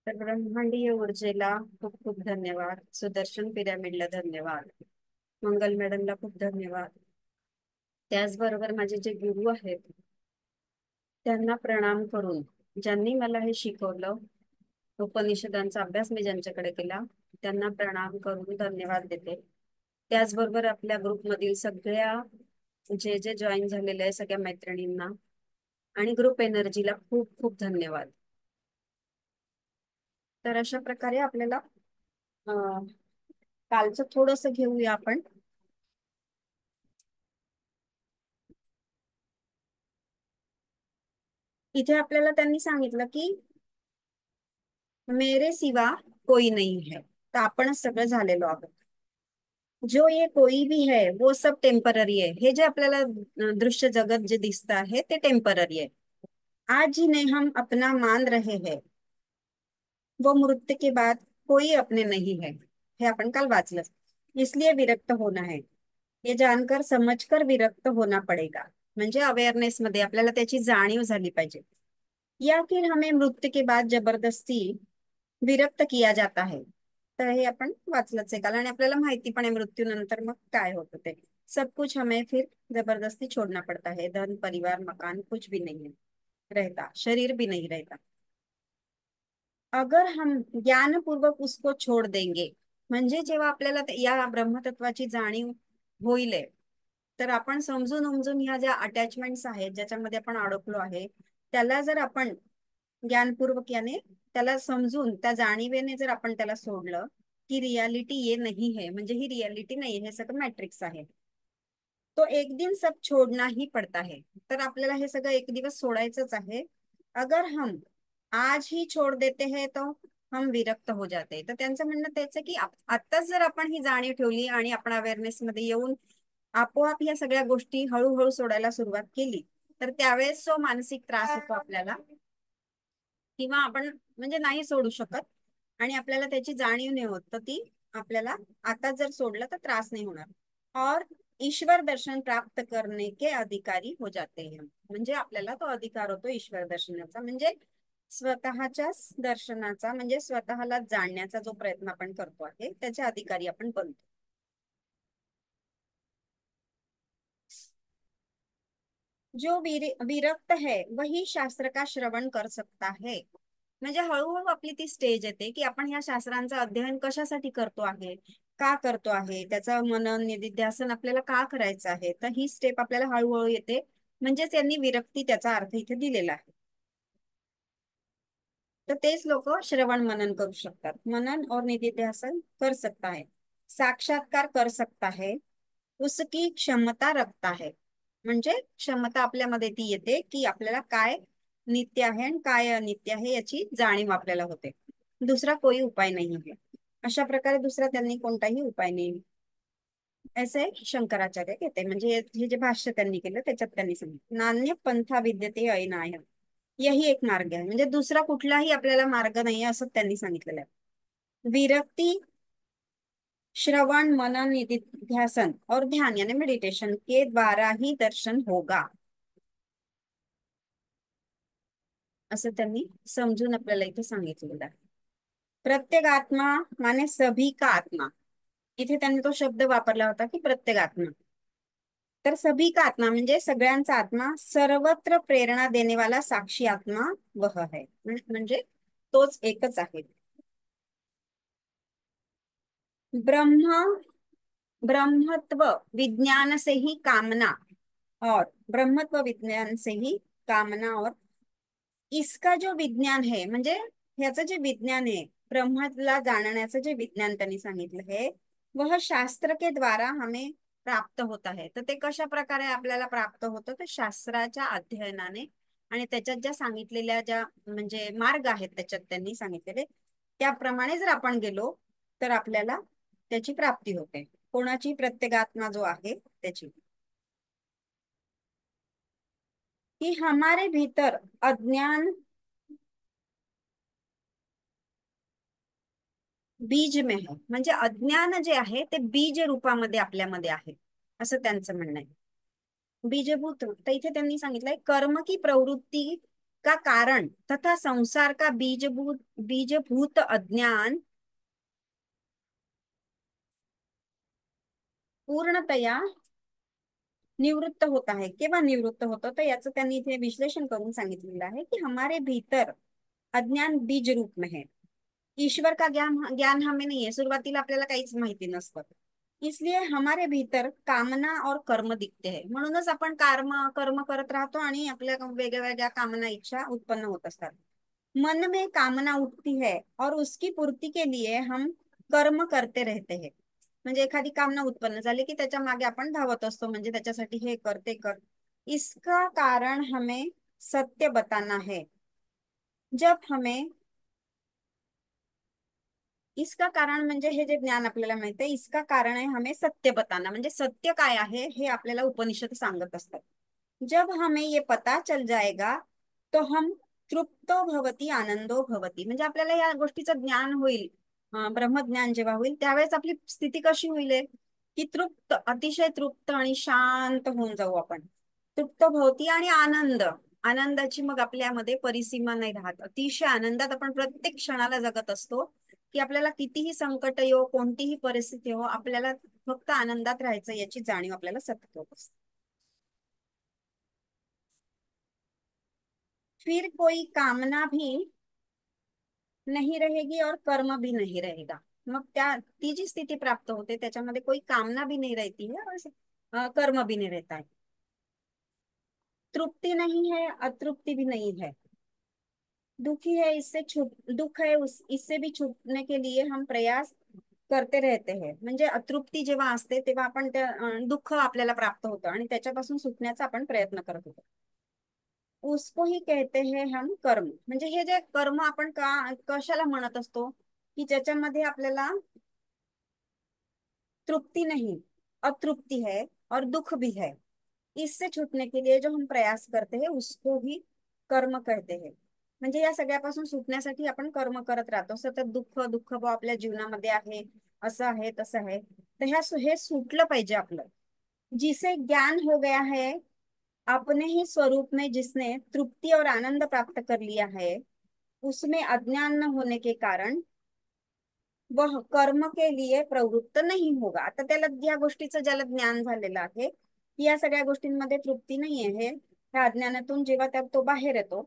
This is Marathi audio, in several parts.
तर ब्रह्मांडीय ऊर्जेला खूप खूप धन्यवाद. सुदर्शन पिरामिडला धन्यवाद. मंगल मॅडमला खूप धन्यवाद. त्याचबरोबर माझे जे गुरु आहेत त्यांना प्रणाम करून, ज्यांनी मला हे शिकवलं, उपनिषदांचा अभ्यास मी ज्यांच्याकडे केला, त्यांना प्रणाम करून धन्यवाद देते. त्याचबरोबर आपल्या ग्रुपमधील सगळ्या जे जे जॉईन झालेले आहे सगळ्या मैत्रिणींना आणि ग्रुप एनर्जीला खूप खूप धन्यवाद. तर अशा प्रकारे आपल्याला कालचं थोडंसं घेऊया आपण. इथे आपल्याला त्यांनी सांगितलं की मेरे सिवा कोई नहीं है. तर आपणच सगळं झालेलो आहोत. जो ये कोई भी है वो सब टेम्पररी है. हे जे आपल्याला दृश्य जगत जे दिसत आहे ते टेम्पररी आहे. आज जिन्हें हम अपना मान रहे हैं वो मृत्यु के बाद कोई अपने नहीं है. हे आपण काल वाचलं. इसलिए विरक्त होना है. हे जानकर समजकर विरक्त होना पडेगा. म्हणजे अवेअरनेस मध्ये आपल्याला त्याची जाणीव झाली पाहिजे. या फिर हमें मृत्यु के बाद जबरदस्ती विरक्त किया जाता है. तर हे आपण वाचलंच आहे काल आणि आपल्याला माहिती पण आहे मृत्यूनंतर मग काय होतं ते. सब कुछ हमें फिर जबरदस्ती छोड़ना पड़ता है. धन परिवार मकान कुछ भी नहीं है रहता. शरीर भी नहीं रहता. अगर हम ज्ञान पूर्वक उसको छोड़ देंगे. म्हणजे जेव्हा आपल्याला या ब्रह्मतत्वाची जाणीव होईल तर आपण समजून उमजून ह्या ज्या अटॅचमेंट्स आहेत ज्याच्यामध्ये आपण अडकलो आहे त्याला जर आपण ज्ञानपूर्वक याने त्याला समजून त्या जाणीवेने जर आपण त्याला सोडलं की रियालिटी ये नहीं है, म्हणजे ही रियालिटी नाही, हे सगळं मॅट्रिक्स आहे, तो एक दिन सब छोड़ना ही पड़ता है. तर आपल्याला हे सगळं एक दिवस सोडायचंच आहे. अगर हम आज ही छोड़ देते हैं तो हम विरक्त हो जाते. तर त्यांचं म्हणणं त्याचं की आत्ताच जर आपण ही जाणीव ठेवली आणि आपण अवेअरनेस मध्ये येऊन आपोआप या सगळ्या गोष्टी हळूहळू सोडायला सुरुवात केली तर त्यावेळेस जो मानसिक त्रास होतो आपल्याला किंवा आपण म्हणजे नाही सोडू शकत आणि आपल्याला त्याची जाणीव नाही होत तर ती आपल्याला आता जर सोडलं तर त्रास नाही होणार. और ईश्वर दर्शन प्राप्त करने के अधिकारी हो जाते हैं. म्हणजे आपल्याला तो अधिकार होतो ईश्वर दर्शनाचा, म्हणजे स्वतःच्याच दर्शनाचा, म्हणजे स्वतःला जाणण्याचा जो प्रयत्न आपण करतो आहे त्याचे अधिकारी आपण बनतो. जो विरक्त है वही शास्त्र का श्रवण कर सकता है. म्हणजे हळूहळू आपली ती स्टेज येते की आपण ह्या शास्त्रांचं अध्ययन कशासाठी करतो आहे, का करतो आहे, त्याचं मनन निधिध्यासन आपल्याला का करायचं आहे. तर ही स्टेप आपल्याला हळूहळू येते. म्हणजेच यांनी विरक्ती त्याचा अर्थ इथे दिलेला आहे. तर तेच लोक श्रवण मनन करू शकतात. मनन और निधिध्यासन कर सकता है, साक्षात्कार कर सकता है, उसकी क्षमता रखता है. म्हणजे क्षमता आपल्यामध्ये ती येते की आपल्याला काय नित्य आहे आणि काय अनित्य आहे याची जाणीव आपल्याला होते. दुसरा कोई उपाय नाही है. अशा प्रकारे दुसरा त्यांनी कोणताही उपाय नाही असे शंकराचार्य घेते. म्हणजे हे जे भाष्य त्यांनी केलं त्याच्यात त्यांनी सांगितलं नान्य पंथा विद्यते अयनाय. यही एक मार्ग आहे, म्हणजे दुसरा कुठलाही आपल्याला मार्ग नाही असं त्यांनी सांगितलेलं आहे. विरक्ती श्रवण मनन निधिध्यासन और ध्यान यानी मेडिटेशन के द्वारा ही दर्शन होगा असं त्यांनी समजून आपल्याला इथे सांगितलेलं आहे. प्रत्येक आत्मा माने सभी का आत्मा. इथे त्यांनी तो शब्द वापरला होता की प्रत्येक आत्मा. तर सभी का आत्मा म्हणजे सगळ्यांचा आत्मा, सर्वत्र प्रेरणा देने वाला साक्षी आत्मा वह है. म्हणजे तोच एकच आहे. ब्रह्म ब्रह्मत्व विज्ञान से ही कामना और ब्रह्मत्व विज्ञान से ही कामना और इसका जो विज्ञान है, म्हणजे ह्याचं जे विज्ञान आहे ब्रह्मला जाणण्याचं जे विज्ञान त्यांनी सांगितलं है वह शास्त्र के द्वारा हमें प्राप्त होता है. तर ते कशा प्रकारे आपल्याला प्राप्त होतं तर शास्त्राच्या अध्ययनाने आणि त्याच्यात ज्या सांगितलेल्या ज्या म्हणजे मार्ग आहेत त्याच्यात त्यांनी सांगितलेले त्याप्रमाणे जर आपण गेलो तर आपल्याला त्याची प्राप्ती होते. कोणाची? प्रत्येगात्मा जो आहे त्याची. कि हमारे भीतर अज्ञान बीज में है. म्हणजे अज्ञान जे आहे ते बीज रूपामध्ये आपल्यामध्ये आहे असं त्यांचं म्हणणं आहे. बीजभूत तर इथे त्यांनी सांगितलंय कर्म की प्रवृत्ती का कारण तथा संसार का बीजभूत अज्ञान पूर्णतया निवृत्त होता है, केव्हा निवृत्त होतं, तर याचं त्यांनी इथे विश्लेषण करून सांगितलेलं आहे की हमारे भीतर अज्ञान बीज रूप में है। ईश्वर का ज्ञान ज्ञान हमें नहीं है, सुरुवातीला आपल्याला काहीच माहिती नसतं, इसलिए हमारे भीतर कामना और कर्म दिखते हैं, म्हणूनच आपण कर्म कर्म करत राहतो आणि आपल्या वेगळ्या वेगळ्या कामना इच्छा उत्पन्न होत असतात। मन में कामना उठती है और उसकी पूर्ति के लिए हम कर्म करते रहते हैं। म्हणजे एखादी कामना उत्पन्न झाली की त्याच्या मागे आपण धावत असतो, म्हणजे त्याच्यासाठी हे कर ते कर। इसका कारण हमें सत्य बताना है। जब हमें इसका कारण म्हणजे हे जे ज्ञान आपल्याला मिळते, इसका कारण है हमें सत्य बताना, म्हणजे सत्य काय आहे हे आपल्याला उपनिषद सांगत असतात। जब हमें ये पता चल जाएगा तो हम तृप्तो भवती आनंदो भवती, म्हणजे आपल्याला या गोष्टीचं ज्ञान होईल, ब्रह्मज्ञान जेव्हा होईल त्यावेळेस आपली स्थिती कशी होईल की तृप्त, अतिशय तृप्त आणि शांत होऊन जाऊ आपण। तृप्त भवती आणि आनंद, आनंदाची मग आपल्यामध्ये परिसीमा नाही राहत, अतिशय आनंदात आपण प्रत्येक क्षणाला जगत असतो की आपल्याला कितीही संकट येऊ, कोणतीही परिस्थिती हो, आपल्याला फक्त आनंदात राहायचं याची जाणीव आपल्याला सतत होत असते। फिर कोई कामना भी नहीं रहेगी और कर्म भी नहीं रहेगा। मग त्या ती जी स्थिती प्राप्त होते त्याच्यामध्ये कोई कामना भी नहीं रहती है और कर्म भी नहीं रहता है। तृप्ति नहीं है, अतृप्ति भी नहीं है। दुखी है इससे छूट, दुख है उस इससे भी छूटने के लिए हम प्रयास करते रहते हैं। म्हणजे अतृप्ती जेव्हा असते तेव्हा आपण त्या दुःख आपल्याला प्राप्त होतं आणि त्याच्यापासून सुटण्याचा आपण प्रयत्न करत होतो। उसको ही कहते हैं हम कर्म, म्हणजे हे जे कर्म आपण कशाला म्हणत असतो की ज्याच्यामध्ये आपल्याला तृप्ति नहीं, अतृप्ति है और दुख भी है, इससे छूटने के लिए जो हम प्रयास करते हैं उसको ही कर्म कहते हैं। म्हणजे या सगळ्यापासून सुटण्यासाठी आपण कर्म करत राहतो, सतत दुःख दुःख भाव आपल्या जीवनामध्ये आहे, असं आहे तसं आहे, तर हे सुटलं पाहिजे आपलं। जिसे ज्ञान हो गया है अपने ही स्वरूप में, जिसने तृप्ति और आनंद प्राप्त कर लिया है, उसमें अज्ञान न होने के कारण वह कर्म के लिए प्रवृत्त नहीं होगा। आता त्याला या गोष्टीचं ज्याला ज्ञान झालेलं आहे की या सगळ्या गोष्टींमध्ये तृप्ती नाही आहे, ह्या अज्ञानातून जेव्हा तो बाहेर येतो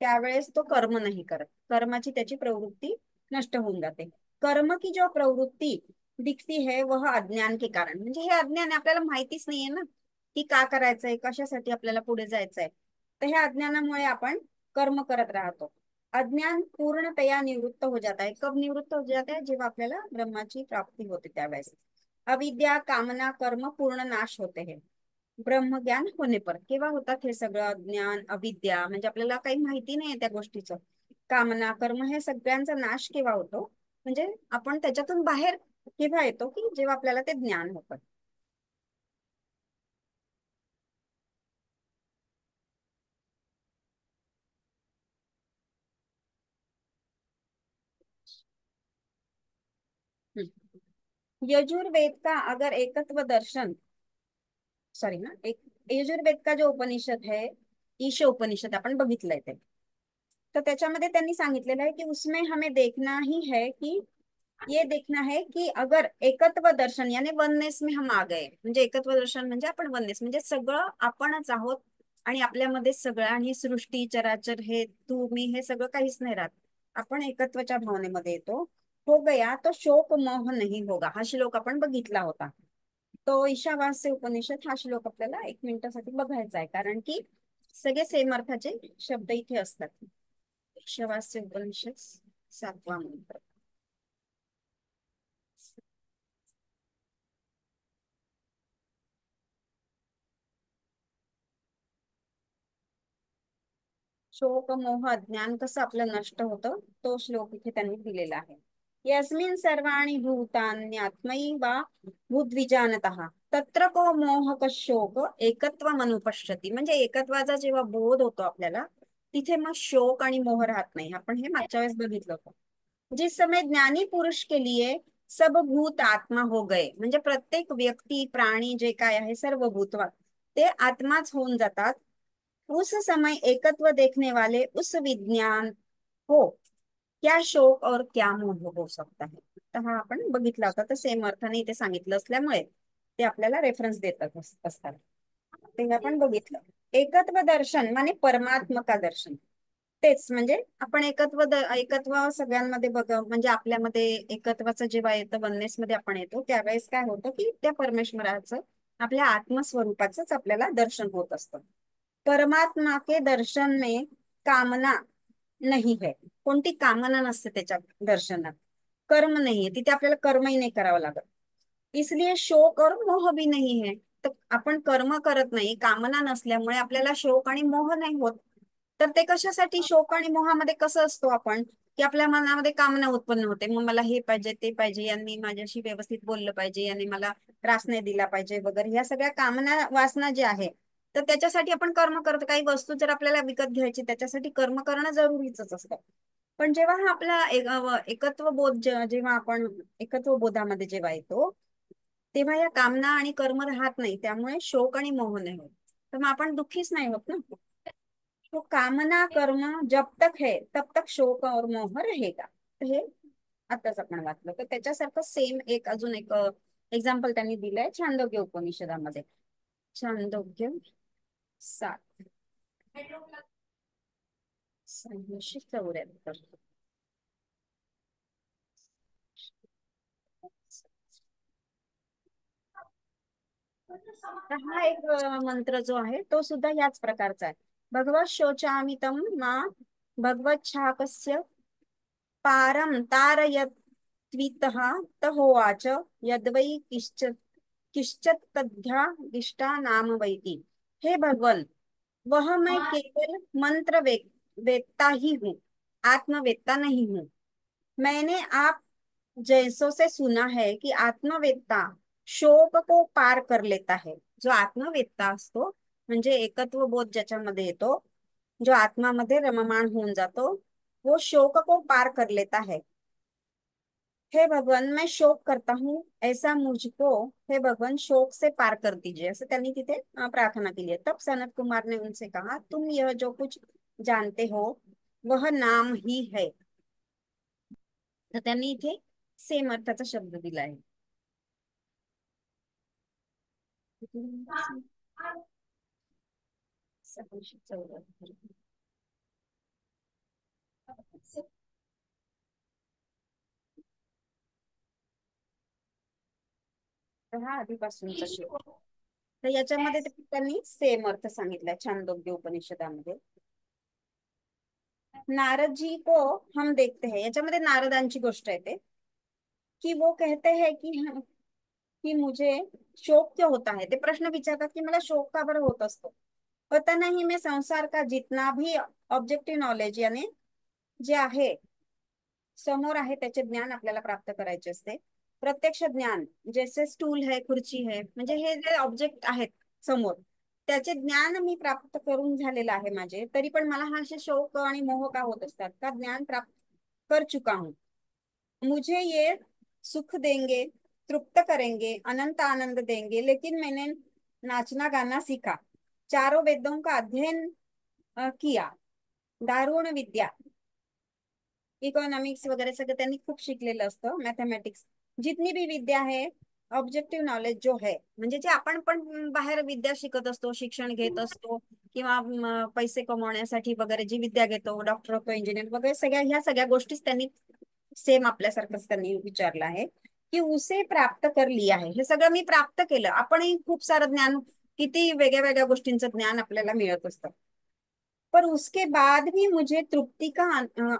त्यावेळेस तो कर्म नाही करत, कर्माची त्याची प्रवृत्ती नष्ट होऊन जाते। कर्म की जो प्रवृत्ती दिखती है वह अज्ञान के कारण, म्हणजे हे अज्ञान आहे, आपल्याला माहितीच नाहीये ना की का करायचंय, कशासाठी आपल्याला पुढे जायचंय, तर ह्या अज्ञानामुळे आपण कर्म करत राहतो। अज्ञान पूर्णतया निवृत्त हो जाता है, कब निवृत्त हो जाता है, जेव्हा आपल्याला ब्रह्माची प्राप्ती होते त्यावेळेस। अविद्या कामना कर्म पूर्ण नाश होते हैं ब्रह्म ज्ञान होणे पर। केव्हा होतात हे सगळं अज्ञान अविद्या, म्हणजे आपल्याला काही माहिती नाही त्या गोष्टीचं, कामना कर्म हे सगळ्यांचा नाश केव्हा होतो, म्हणजे आपण त्याच्यातून बाहेर केव्हा येतो की जेव्हा आपल्याला ते ज्ञान होतं। यजुर्वेद का अगर एकत्व दर्शन, सॉरी ना, एक यजुर्वेद का जो उपनिषद है, ईश उपनिषद आपण बघितलंय ते, तर त्याच्यामध्ये त्यांनी सांगितलेलं आहे की उसमें हमें देखना ही है कि ये देखना है कि अगर एकत्व दर्शन यानी वननेस में हम आ गए, म्हणजे एकत्व दर्शन म्हणजे आपण वननेस म्हणजे सगळं आपणच आहोत आणि आपल्यामध्ये सगळं, आणि सृष्टी चराचर हे तू मी हे सगळं काहीच नाही राहत, आपण एकत्वाच्या भावनेमध्ये येतो, हो गया तो शोक मोह नहीं होगा, हा श्लोक आपण बघितला होता। तो ईशावास्य उपनिषद हा श्लोक आपल्याला एक मिनिटासाठी बघायचा आहे, कारण की सगळे सेम अर्थाचे शब्द इथे असतात। ईशावास्य उपनिषद 7वां मंत्र। शोक मोह अज्ञान कसं आपलं नष्ट होतं तो श्लोक इथे त्यांनी दिलेला आहे। यस्मिन् सर्वाणि भूतान्यात्मैवा भूद्विजानतः तत्र को मोह क शोक एकत्वमनुपश्यति, म्हणजे एकत्वाचा जेव्हा बोध होतो आपल्याला तिथे मग शोक आणि मोह राहत नाही, आपण हे मागच्या वेळेस बघितलं होतं। जिस समय ज्ञानी पुरुष के लिए सब भूत आत्मा हो गए, म्हणजे प्रत्येक व्यक्ती प्राणी जे काय आहे सर्व भूतवा ते आत्माच होऊन जातात। उस समय एकत्व देखने वाले उस विज्ञान हो, क्या शोक और क्या मोह हो सकता है. तर हा आपण बघितला होता, तर सेम अर्थाने इथे सांगितलं असल्यामुळे ते आपल्याला रेफरन्स देतात असतात. तेव्हा आपण बघितलं एकत्व दर्शन म्हणजे परमात्म का दर्शन. तेच म्हणजे आपण एकत्व सगळ्यांमध्ये बघ, म्हणजे आपल्यामध्ये एकत्वाचं जेव्हा येतं, वननेस मध्ये आपण येतो, त्यावेळेस काय होतं की त्या परमेश्वराचं आपल्या आत्मस्वरूपाचंच आपल्याला दर्शन होत असतं. परमात्मा के दर्शन में कामना नाही है. कोणती कामना नसते त्याच्या दर्शनात. कर्म नाहीये तिथे, आपल्याला कर्मही नाही करावं लागत. इसलिए शोक और मोह भी नहीं है. तर आपण कर्म करत नाही, कामना नसल्यामुळे आपल्याला शोक आणि मोह नाही होत. तर ते कशासाठी, शोक आणि मोहामध्ये कसं असतो आपण, की आपल्या मनामध्ये कामना उत्पन्न होते, मग मला हे पाहिजे ते पाहिजे, यांनी माझ्याशी व्यवस्थित बोललं पाहिजे, यांनी मला त्रास नाही दिला पाहिजे वगैरे, ह्या सगळ्या कामना वासना जे आहे, तर त्याच्यासाठी आपण कर्म करतो. काही वस्तू जर आपल्याला विकत घ्यायची, त्याच्यासाठी कर्म करणं जरुरीच असतं. पण जेव्हा हा आपला एकत्व बोध जेव्हा आपण एकत्व बोधामध्ये जेव्हा येतो, तेव्हा या कामना आणि कर्म राहत नाही, त्यामुळे शोक आणि मोह नाही होत. तर मग आपण दुःखीच नाही होत ना. तो कामना कर्म जब तक है तब तक शोक और मोह रहेगा. तर हे आताच आपण वाचलं, तर त्याच्यासारखं सेम एक अजून एक एक्झाम्पल त्यांनी दिलंय छांदोग्य उपनिषदामध्ये. छांदोग्य 7, 674. तर हा एक मंत्र जो आहे तो सुद्धा याच प्रकारचा आहे. भगवत शोचामितम मा भगवत शाकस्य पारं तारयत्वितः तहोवाच यद्वै किश्चित्तद्ध्या इष्टा नाम वैति. हे भगवन, वह मैं केवल मंत्र वेत्ता ही हूँ, आत्मवेत्ता नहीं हूँ. मैंने आप जैसों से सुना है कि आत्मवेत्ता शोक को पार कर लेता है. जो आत्मवेत्ता असतो, म्हणजे एकत्व बोध ज्याच्यामध्ये येतो, जो आत्मामध्ये रममाण होऊन जातो, वो शोक को पार कर लेता है. हे भगवान, मैं शोक करता हूँ, ऐसा मुझको हे भगवान शोक से पार कर दीजिए, असं त्यांनी तिथे प्रार्थना केली आहे. तब सनत कुमार ने उनसे कहा, तुम यह जो कुछ जानते हो वह नाम ही है. तर त्यांनी इथे सेम अर्थाचा शब्द दिला आहे. 674. तर हा आधीपासूनचा श्लोक. तर याच्यामध्ये त्यांनी सेम अर्थ सांगितलाय छांदोग्य उपनिषदामध्ये. नारद जी को हम देखते हैं, याच्यामध्ये नारदांची गोष्ट येते की वो कहते हैं कि मुझे शोक क्यों होता है. ते प्रश्न विचारतात की मला शोक का बरं होत असतो. पता नहीं, मैं संसार का जितना भी ऑब्जेक्टिव्ह नॉलेज याने जे आहे समोर आहे त्याचे ज्ञान आपल्याला प्राप्त करायचे असते. प्रत्यक्ष ज्ञान जैसे स्टूल है, खुर्ची है, म्हणजे हे जे ऑब्जेक्ट आहेत समोर, त्याचे ज्ञान मी प्राप्त करून झालेलं आहे माझे, तरी पण मला हा असे शौक आणि मोह का होत असतात, का ज्ञान प्राप्त कर चुका हूं. मुझे ये सुख देंगे, तृप्त करेंगे, अनंत आनंद देंगे, लेकिन मैंने नाचना गाना सीखा, चारों वेदों का अध्ययन किया, दारुण विद्या, इकॉनॉमिक्स वगैरे सगळं त्यांनी खूप शिकलेलं असतं, मॅथमॅटिक्स, जितनी भी विद्या आहे, ऑब्जेक्टिव्ह नॉलेज जो है, म्हणजे जे आपण पण बाहेर विद्या शिकत असतो, शिक्षण घेत असतो, किंवा पैसे कमवण्यासाठी वगैरे जी विद्या घेतो, डॉक्टर होतो, इंजिनियर वगैरे, सगळ्या ह्या सगळ्या गोष्टीच त्यांनी सेम आपल्यासारखंच त्यांनी विचारलं आहे की उसे प्राप्त कर लिया है. हे सगळं मी प्राप्त केलं. आपणही खूप सारं ज्ञान, किती वेगळ्या वेगळ्या गोष्टींचं ज्ञान आपल्याला मिळत असतं, पर उसके बाद भी मुझे तृप्ति का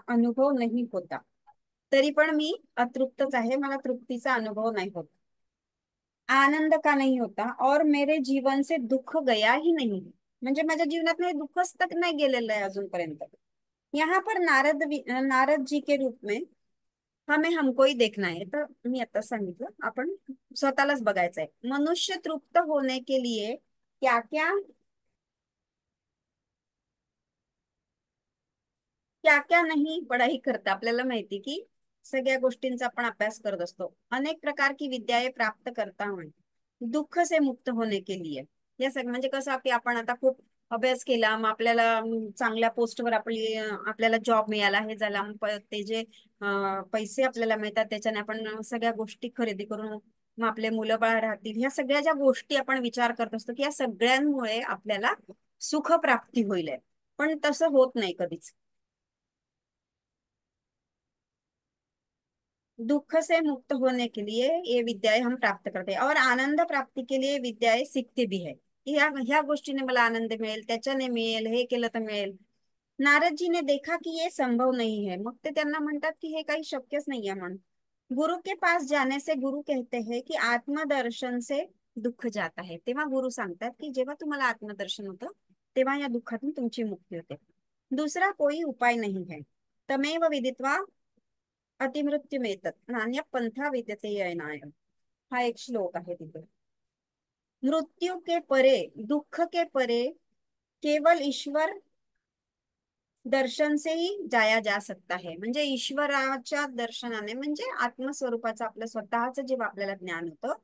अनुभव नहीं होता. तरी पण मी अतृप्तच आहे, मला तृप्तीचा अनुभव नाही होत. आनंद का नहीं होता और मेरे जीवन से दुःख गया ही नहीं. म्हणजे माझ्या जीवनात दुःखच तक नाही गेलेलं आहे अजूनपर्यंत. यहाँ पर नारद जी के रूप में हमें हमको ही देखना है. तर मी आता सांगितलं, आपण स्वतःलाच बघायचं आहे. मनुष्य तृप्त होने के लिए क्या क्या क्या क्या नाही पढाई करता. आपल्याला माहिती की सगळ्या गोष्टींचा आपण अभ्यास करत असतो. अनेक प्रकार की विद्याएं प्राप्त करता हूं दुःख से मुक्त होने के लिए. या सगळं म्हणजे कसं की आपण आता खूप अभ्यास केला, मग आपल्याला चांगल्या पोस्टवर आपल्याला जॉब मिळाला, हे झाला, मग ते जे पैसे आपल्याला मिळतात त्याच्याने आपण सगळ्या गोष्टी खरेदी करून मग आपले मुलं बाळ राहतील, ह्या सगळ्या ज्या गोष्टी आपण विचार करत असतो की या सगळ्यांमुळे आपल्याला सुख प्राप्ती होईल आहे. पण तसं होत नाही कधीच. दुख से मुक्त होने के लिए ये विद्याएं हम प्राप्त करते हैं, और आनंद प्राप्ति के लिए विद्याएं सीखते भी है. ह्या ह्या गोष्टीने मला आनंद मिळेल, त्याच्याने मिळेल, हे केलं तर मिळेल. नारद जी ने देखा कि ये संभव नहीं है, मग ते त्यांना म्हणतात की हे काही शक्यच नाहीये म्हणून. गुरु के पास जाने से गुरु कहते हैं कि आत्मदर्शन से दुःख जाता है. तेव्हा गुरु सांगतात की जेव्हा तुम्हाला आत्मदर्शन होतं तेव्हा या दुःखातून तुमची मुक्ती होते. दूसरा कोई उपाय नहीं है. तमेव विदित्वा अतिमृत्यू मिळतात, नान्य पंथा विद्यते येनाय. हा एक श्लोक आहे तिथे. मृत्यू के परे, दुख के परे केवल ईश्वर दर्शन से ही जाया जा सकता है. म्हणजे ईश्वराच्या दर्शनाने, म्हणजे आत्मस्वरूपाचं आपलं स्वतःच जेव्हा आपल्याला ज्ञान होतं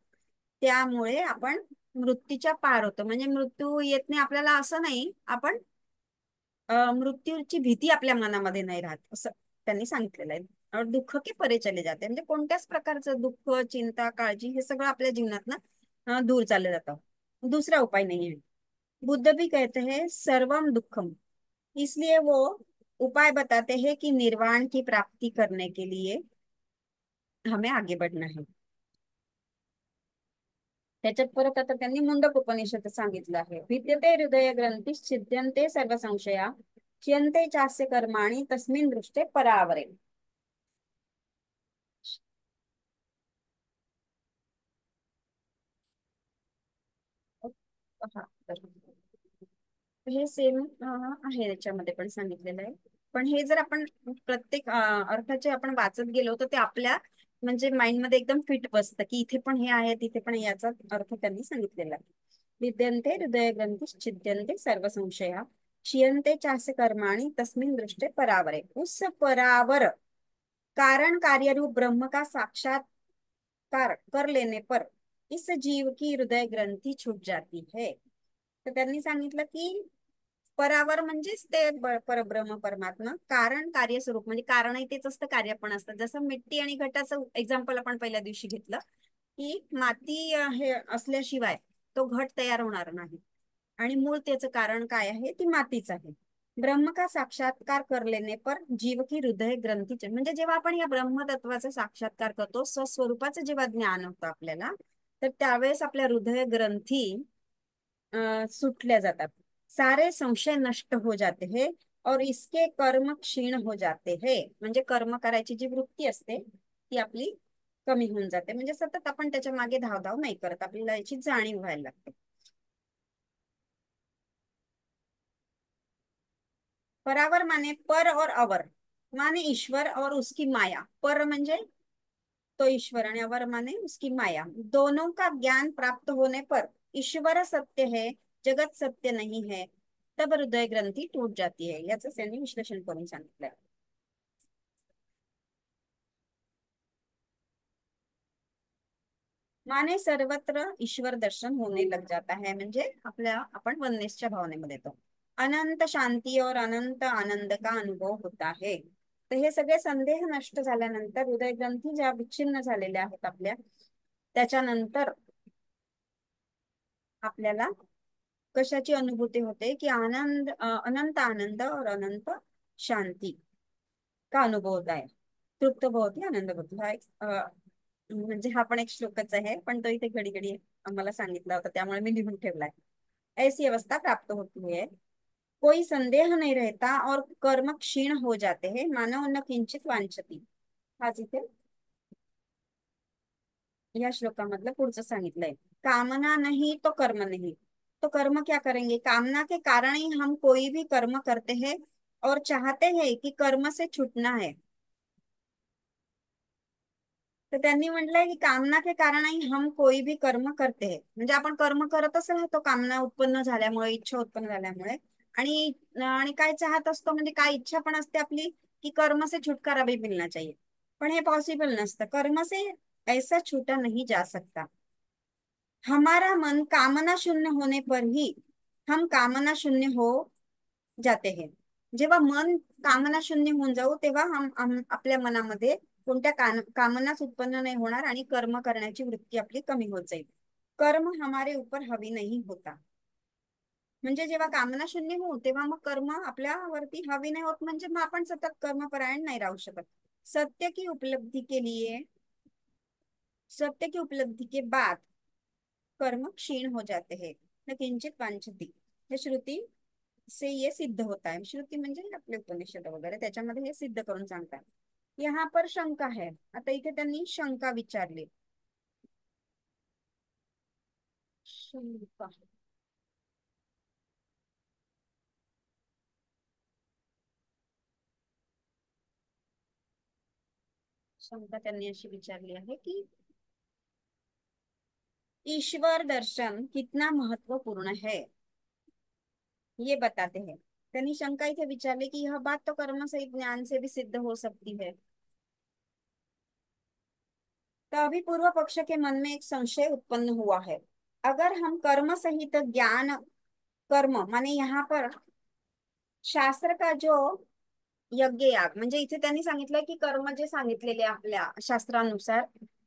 त्यामुळे आपण मृत्यूच्या पार होतो. म्हणजे मृत्यू येत नाही आपल्याला असं नाही, आपण मृत्यूची भीती आपल्या मनामध्ये नाही राहत, असं त्यांनी सांगितलेलं आहे. और दुःख के परे चले जाते, म्हणजे कोणत्याच प्रकारचं दुःख, चिंता, काळजी हे सगळं आपल्या जीवनात दूर चाललं जातं. दूसरा उपाय नहीं है. बुद्ध भी कहते हैं सर्वम दुखम, इसलिए वो उपाय बताते हैं कि निर्वाण की प्राप्ति करने के लिए हमें आगे बढ़ना है. त्याच्यात परत आता त्यांनी मुंडक उपनिषद सांगितलं आहे. विद्यते हृदय ग्रंथी छिद्यन्ते सर्व संशया, चियन्ते चास्य कर्माणि तस्मिन् दृष्टे परावरे. हा, तर हे सेम आहे, याच्यामध्ये पण सांगितलेलं आहे. पण हे जर आपण प्रत्येक अर्थाचे आपण वाचत गेलो तर ते आपल्या म्हणजे माइंड मध्ये एकदम फिट बसतं की इथे पण हे आहे, तिथे पण याचा अर्थ त्यांनी सांगितलेला आहे. विद्यन्ते हृदय ग्रंथी छिद्यन्ते सर्व संशया, क्षीयन्ते चास्य कर्माणि तस्मिन् दृष्टे परावरे. उस परावर, कारण कार्य रूप ब्रह्म का साक्षात्कार कर लेने पर इस जीव की हृदय ग्रंथी छूट जाती है. तर त्यांनी सांगितलं की परावर म्हणजेच ते परब्रह्म परमात्मा, कारण कार्य स्वरूप, म्हणजे कारणही तेच असतं, कार्य पण असतं. जसं मिट्टी आणि घटाचं एक्झाम्पल आपण पहिल्या दिवशी घेतलं की माती हे असल्याशिवाय तो घट तयार होणार नाही, आणि मूळ त्याचं कारण काय आहे, ती मातीच आहे. ब्रह्म का साक्षात्कार कर लेने पर जीव की हृदय ग्रंथीचे, म्हणजे जेव्हा आपण या ब्रह्मतत्वाचा साक्षात्कार करतो, स्वस्वरूपाचं जेव्हा ज्ञान होतं आपल्याला, तर त्यावेळेस आपल्या हृदय ग्रंथी सुटल्या जातात. सारे संशय नष्ट हो जाते हैं और इसके कर्म क्षीण हो जाते हैं. म्हणजे कर्म करायची जी वृत्ती असते ती आपली कमी होऊन जाते, म्हणजे सतत आपण त्याच्या मागे धावधाव नाही करत, आपल्याला याची जाणीव व्हायला लागते. परावर माने पर और अवर, माने ईश्वर और उसकी माया. पर म्हणजे तो ईश्वर आणि अवर माने उसकी माया. दोनों का ज्ञान प्राप्त होने पर ईश्वर सत्य है, जगत सत्य नहीं है, तब हृदय ग्रंथी टूट जाती है. याच त्यांनी विश्लेषण करून सांगितलंय. माने सर्वत्र ईश्वर दर्शन होने लग जाता है, म्हणजे आपण वननेसच्या भावनेमध्ये येतो. अनंत शांती और अनंत आनंद का अनुभव होता है. तर हे सगळे संदेह नष्ट झाल्यानंतर, हृदय ग्रंथी ज्या विच्छिन्न झालेल्या आहेत आपल्या, त्याच्यानंतर आपल्याला कशाची अनुभूती होते की अनंत आनंद और अनंत शांती का अनुभव होता है. तृप्त भवती आनंद भवती, हा एक म्हणजे हा पण एक श्लोकच आहे, पण तो इथे घडी घडी आम्हाला सांगितला होता त्यामुळे मी लिहून ठेवलाय. ऐसी अवस्था प्राप्त होती है, कोई संदेह नहीं रहता और कर्म क्षीण हो जाते हैं, मानव न किंचित वांछती. हाच इथे या श्लोकामधलं पुढचं सांगितलंय. कामना नहीं तो कर्म नहीं, तो कर्म क्या करेंगे, कामना के कारण ही हम कोई भी कर्म करते हैं और चाहते हैं कि कर्म से छूटना है. तर त्यांनी म्हटलंय की कामना के कारण ही हम कोई भी कर्म करते हैं, म्हणजे आपण कर्म करतच राहतो कामना उत्पन्न झाल्यामुळे, इच्छा उत्पन्न झाल्यामुळे. आणि आणि काय चाहत असतो, म्हणजे काय इच्छा पण असते आपली की कर्म से छुटकारा भी मिलना चाहिए. पण हे पॉसिबल नसतं, कर्म से ऐसा छूटा नहीं जा सकता. हमारा मन कामना शून्य होने पर ही हम कामना शून्य हो जाते हैं. जेव्हा मन कामना शून्य होऊन जाऊ तेव्हा आपल्या मनामध्ये कोणत्या कामनाच उत्पन्न नाही होणार आणि कर्म करण्याची वृत्ती आपली कमी होत जाईल. कर्म हमारे ऊपर हवी नाही होता. म्हणजे जेव्हा कामना शून्य होऊ तेव्हा मग कर्म आपल्यावरती हवी नाही होत, म्हणजे मग आपण सतत कर्मपरायण नाही राहू शकत. सत्य की उपलब्धि के लिए, सत्य की उपलब्धि के बाद कर्म क्षीण हो जाते हैं न किंचित वांछती. हे श्रुती से ये सिद्ध होता है. श्रुती म्हणजे आपले उपनिषद वगैरे त्याच्यामध्ये हे सिद्ध करून सांगतात. यहाँ पर शंका है. आता इथे त्यांनी शंका विचारली. शंका शंका त्यांनी अशी विचारली आहे की ईश्वर दर्शन कितना महत्वपूर्ण है, ये बताते हैं. त्यांनी शंका इथे विचारली की यह बात तो कर्म सहित ज्ञान से भी सिद्ध हो सकती है. तो अभी पूर्व पक्ष के मन में एक संशय उत्पन्न हुआ है. अगर हम कर्म सहित ज्ञान, कर्म माने यहाँ पर शास्त्र का जो यज्ञ याग, म्हणजे इथे त्यांनी सांगितलंय की कर्म जे सांगितलेले आपल्या शास्त्रानुसार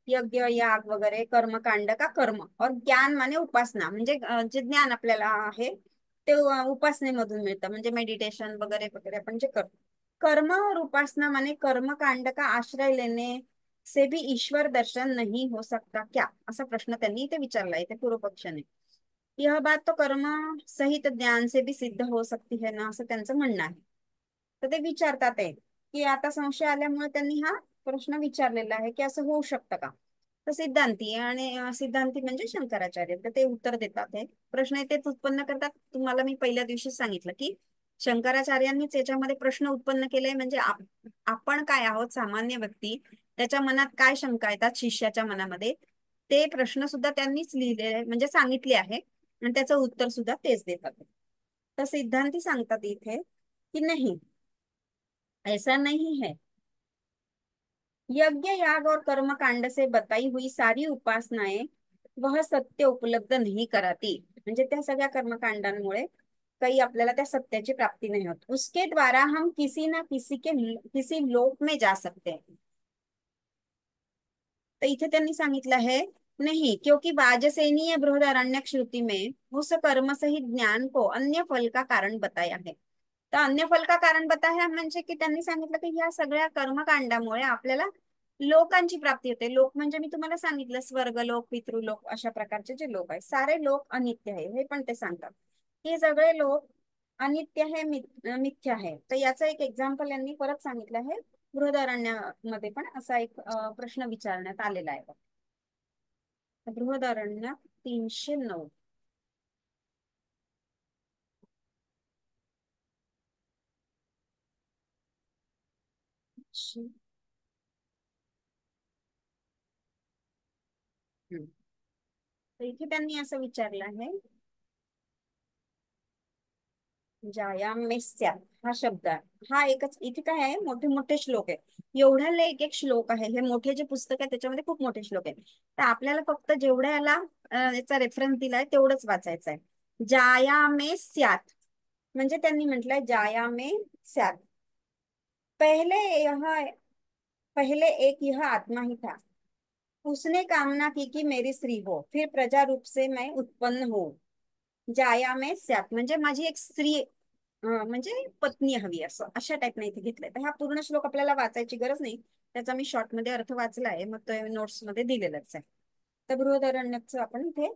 यज्ञ याग वगैरे कर्मकांड का कर्म, और ज्ञान माने उपासना, म्हणजे जे ज्ञान आपल्याला आहे ते उपासनेमधून मिळतं, म्हणजे मेडिटेशन वगैरे वगैरे आपण जे करतो. कर्म और उपासना माने कर्मकांड का आश्रय लेने से भी ईश्वर दर्शन नहीं हो सकता क्या, असा प्रश्न त्यांनी इथे विचारला इथे पूर्व पक्षाने. यह बात तो कर्म सहित ज्ञान से भी सिद्ध हो सकती है ना, असं त्यांचं म्हणणं आहे. तर ते विचारतात आहे की आता संशय आल्यामुळे त्यांनी हा प्रश्न विचारलेला आहे की असं होऊ शकतं का. तर सिद्धांती आणि सिद्धांती म्हणजे शंकराचार्य, तर ते उत्तर देतात आहे. प्रश्न तेच उत्पन्न करतात. तुम्हाला मी पहिल्या दिवशीच सांगितलं की शंकराचार्यांनीच याच्यामध्ये प्रश्न उत्पन्न केले, म्हणजे आपण काय आहोत सामान्य व्यक्ती, त्याच्या मनात काय शंका येतात शिष्याच्या मनामध्ये, ते प्रश्न सुद्धा त्यांनीच लिहिले म्हणजे सांगितले आहे आणि त्याचं उत्तर सुद्धा तेच देतात. तर सिद्धांती सांगतात इथे कि नहीं, ऐसा नहीं है. यज्ञ याग और कर्म कांड से बताई हुई सारी उपासनाएं वह सत्य उपलब्ध नहीं कराती. म्हणजे त्या सगळ्या कर्मकांडांमुळे काही आपल्याला त्या सत्याची प्राप्ती नहीं होत. उसके द्वारा हम किसी ना किसी लोक में जा सकते हैं. तो इथे त्यांनी सांगितलं है नहीं, क्योंकि वाजसेनीय बृहदारण्यक श्रुति में उस कर्म सहित ज्ञान को अन्य फल का कारण बताया है. तर अन्य फल का कारण बताया म्हणजे की त्यांनी सांगितलं की ह्या सगळ्या कर्मकांडामुळे आपल्याला लोकांची प्राप्ती होते. लोक म्हणजे मी तुम्हाला सांगितलं स्वर्गलोक, पितृलोक, अशा प्रकारचे जे लोक आहेत सारे लोक अनित्य आहे हे पण ते सांगतात. हे सगळे लोक अनित्य आहे, मिथ्य आहे. तर याचा एक एक्झाम्पल यांनी परत सांगितलं आहे. बृहदारण्यामध्ये पण असा एक प्रश्न विचारण्यात आलेला आहे. बृहदारण्य 309. हम्म. तर इथे त्यांनी असं विचारलं आहे जायामेस्या हा शब्द आहे. हा एकच इथे काय आहे, मोठे मोठे श्लोक आहे. एवढ्याला एक एक श्लोक आहे. हे मोठे जे पुस्तक आहे त्याच्यामध्ये खूप मोठे श्लोक आहे. तर आपल्याला फक्त जेवढ्या याला याचा रेफरन्स दिलाय तेवढंच वाचायचं आहे. जायामे स्यात म्हणजे त्यांनी म्हटलंय जायामे स्यात. पहले यह पहले एक यह आत्मा ही था. उसने कामना की कि मेरी स्त्री हो, फिर प्रजा रूप से मैं उत्पन्न हो. जाया में स्यात म्हणजे माझी एक स्त्री म्हणजे पत्नी हवी, असं अशा टाईप नाही इथे घेतलंय. तर हा पूर्ण श्लोक आपल्याला वाचायची गरज नाही, त्याचा मी शॉर्ट मध्ये अर्थ वाचला आहे, मग तो नोट्स मध्ये दिलेलाच आहे. तर बृहदारण्यकचं आपण इथे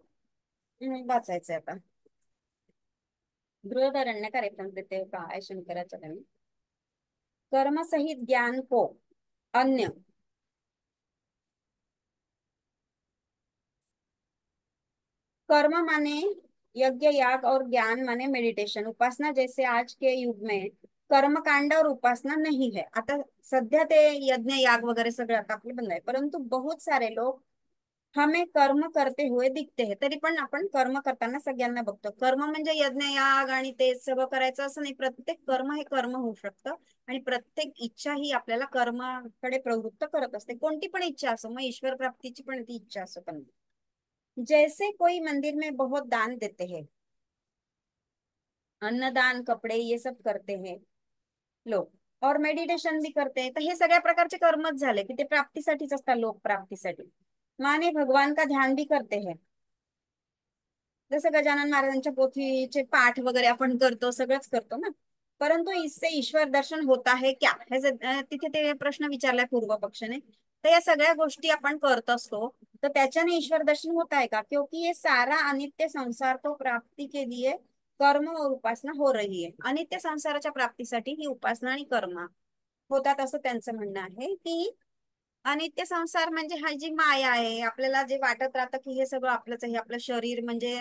वाचायचंय आता. बृहदारण्य का रेफरन्स देते का आहे शंकराचार्य. कर्म सहित ज्ञान को अन्य, कर्म माने यज्ञ याग और ज्ञान माने मेडिटेशन उपासना, जैसे आज के युग में कर्म कांड और उपासना नहीं है. आता सध्या ते यज्ञ याग वगैरे सगळं आता आपले बंद आहे, परंतु बहुत सारे लोग हमें कर्म करते हुए दिखते हैं. तरी पण आपण कर्म करताना सगळ्यांना बघतो. कर्म म्हणजे यज्ञ याग आणि ते सगळं करायचं असं नाही. प्रत्येक कर्म हे कर्म होऊ शकतं आणि प्रत्येक इच्छा ही आपल्याला कर्माकडे प्रवृत्त करत असते. कोणती पण इच्छा असो, मग ईश्वर प्राप्तीची पण ती इच्छा असो. पण जैसे कोई मंदिर में बहुत दान देते हैं, अन्नदान, कपड़े, ये सब करते हैं लोक. और मेडिटेशन भी करते हैं. तर हे सगळ्या प्रकारचे कर्मच झाले की ते प्राप्तीसाठीच असतात, लोक प्राप्तीसाठी. माने भगवान का ध्यान भी करते हैं. जसं गजानन महाराजांच्या पोथीचे पाठ वगैरे आपण करतो, सगळंच करतो ना. परंतु इससे ईश्वर दर्शन होता है क्या, हे तिथे ते प्रश्न विचारलाय पूर्व पक्षाने. तर या सगळ्या गोष्टी आपण करत असतो, तर त्याच्याने ईश्वर दर्शन होता है का, क्योंकि ये सारा अनित्य संसार को प्राप्ति के लिए कर्म और उपासना हो रही है. अनित्य संसाराच्या प्राप्तीसाठी ही उपासना आणि कर्म होतात, असं त्यांचं म्हणणं आहे. की अनित्य संसार म्हणजे हा जी माया आहे, आपल्याला जे वाटत राहतं की हे सगळं आपलंच आहे, आपलं शरीर म्हणजे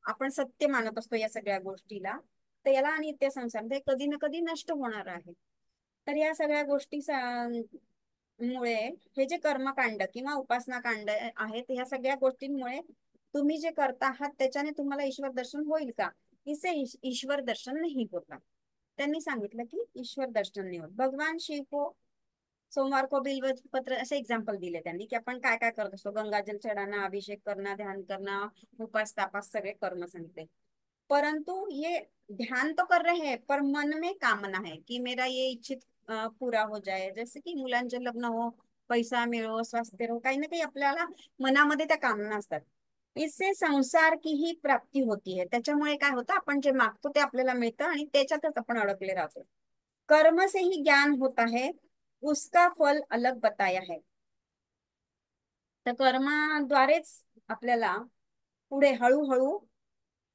आपण सत्य मानत असतो या सगळ्या गोष्टीला. तर याला अनित्य संसार म्हणजे कधी ना कधी नष्ट होणार आहे. तर या सगळ्या गोष्टी मुळे हे जे कर्मकांड किंवा उपासना कांड आहेत, ह्या सगळ्या गोष्टींमुळे तुम्ही जे करता आहात त्याच्याने तुम्हाला ईश्वर दर्शन होईल का. इसे ईश्वर दर्शन नाही होता. त्यांनी सांगितलं की ईश्वर दर्शन नाही होत. भगवान शिव को सोमवार को बिल्व पत्र असे एक्झाम्पल दिले त्यांनी, की आपण काय काय करत असतो. गंगाजल चढाना, अभिषेक करना, ध्यान करना, उपास तापास सगळे कर्म सांगितले. परंतु ये ध्यान तो कर रहे हैं, पर मन में कामना है की मेरा ये इच्छित पूरा हो जाए. जसे की मुलांचे लग्न हो, पैसा मिळो, स्वास्थ्य हो, काही ना काही आपल्याला मनामध्ये त्या कामना असतात. इससे संसार की ही प्राप्ती होती है. त्याच्यामुळे काय होतं, आपण जे मागतो ते आपल्याला मिळतं आणि त्याच्यातच आपण अडकले राहतो. कर्म से ही ज्ञान होता है, उसका फल अलग बताया है. तर कर्माद्वारेच आपल्याला पुढे हळूहळू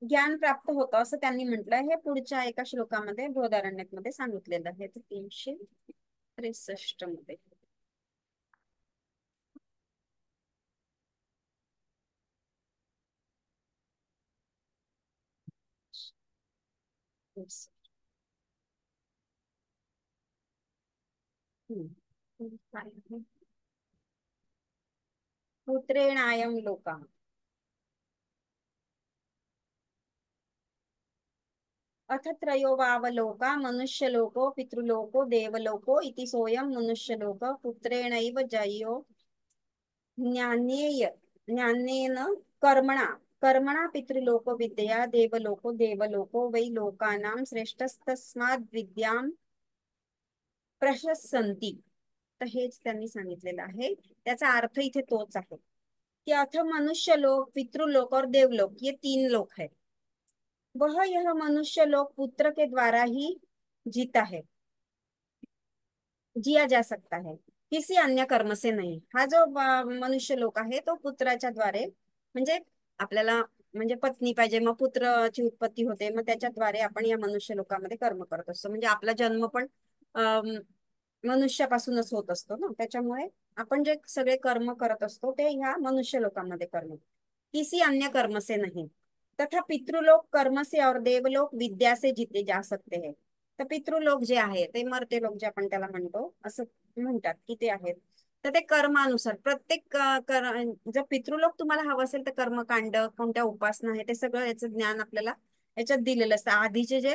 ज्ञान प्राप्त होतं, असं त्यांनी म्हटलंय. हे पुढच्या एका श्लोकामध्ये बृहदारण्यक मध्ये सांगितलेलं आहे. 363 मध्ये. Yes. काय आहे? पुत्रेणायं लोका. अथ त्रयोवावलोका मनुष्यलोको पितृलोको देवलोको इति सोऽयं मनुष्यलोक पुत्रेणैव जयो ज्ञानेय ज्ञानेन कर्मणा कर्मणा पितृलोको विद्यया देवलोको देवलोको वै लोकानां श्रेष्ठस्तस्माद् विद्यां प्रशस्यन्ति. तर हेच त्यांनी सांगितलेलं आहे. त्याचा अर्थ इथे तोच आहे की अथ मनुष्य लोक, पितृलोक और देवलोक, ये तीन लोक है. वह यह मनुष्य लोक पुत्र के द्वारा ही जीता है, जिया जा सकता है, किसी अन्य कर्म से नहीं. हा जो मनुष्य लोक आहे तो पुत्राच्या द्वारे, म्हणजे आपल्याला म्हणजे पत्नी पाहिजे, मग पुत्राची उत्पत्ती होते, मग त्याच्याद्वारे आपण या मनुष्य लोकामध्ये कर्म करत असतो. म्हणजे आपला जन्म पण अं, मनुष्यापासूनच होत असतो ना. त्याच्यामुळे आपण जे सगळे कर्म करत असतो ते ह्या मनुष्य लोकांमध्ये कर्म, किसी अन्य कर्म से नहीं. तथा पितृलोक कर्म से और देवलोक विद्या से जीते जा सकते हैं. तर पितृलोक जे आहे ते मरते लोक जे आपण त्याला म्हणतो असं म्हणतात की ते आहेत. तर ते कर्मानुसार प्रत्येक जर पितृलोक तुम्हाला हवं असेल तर कर्मकांड, कोणत्या उपासना आहे, ते सगळं याचं ज्ञान आपल्याला याच्यात दिलेलं असतं. आधीचे जे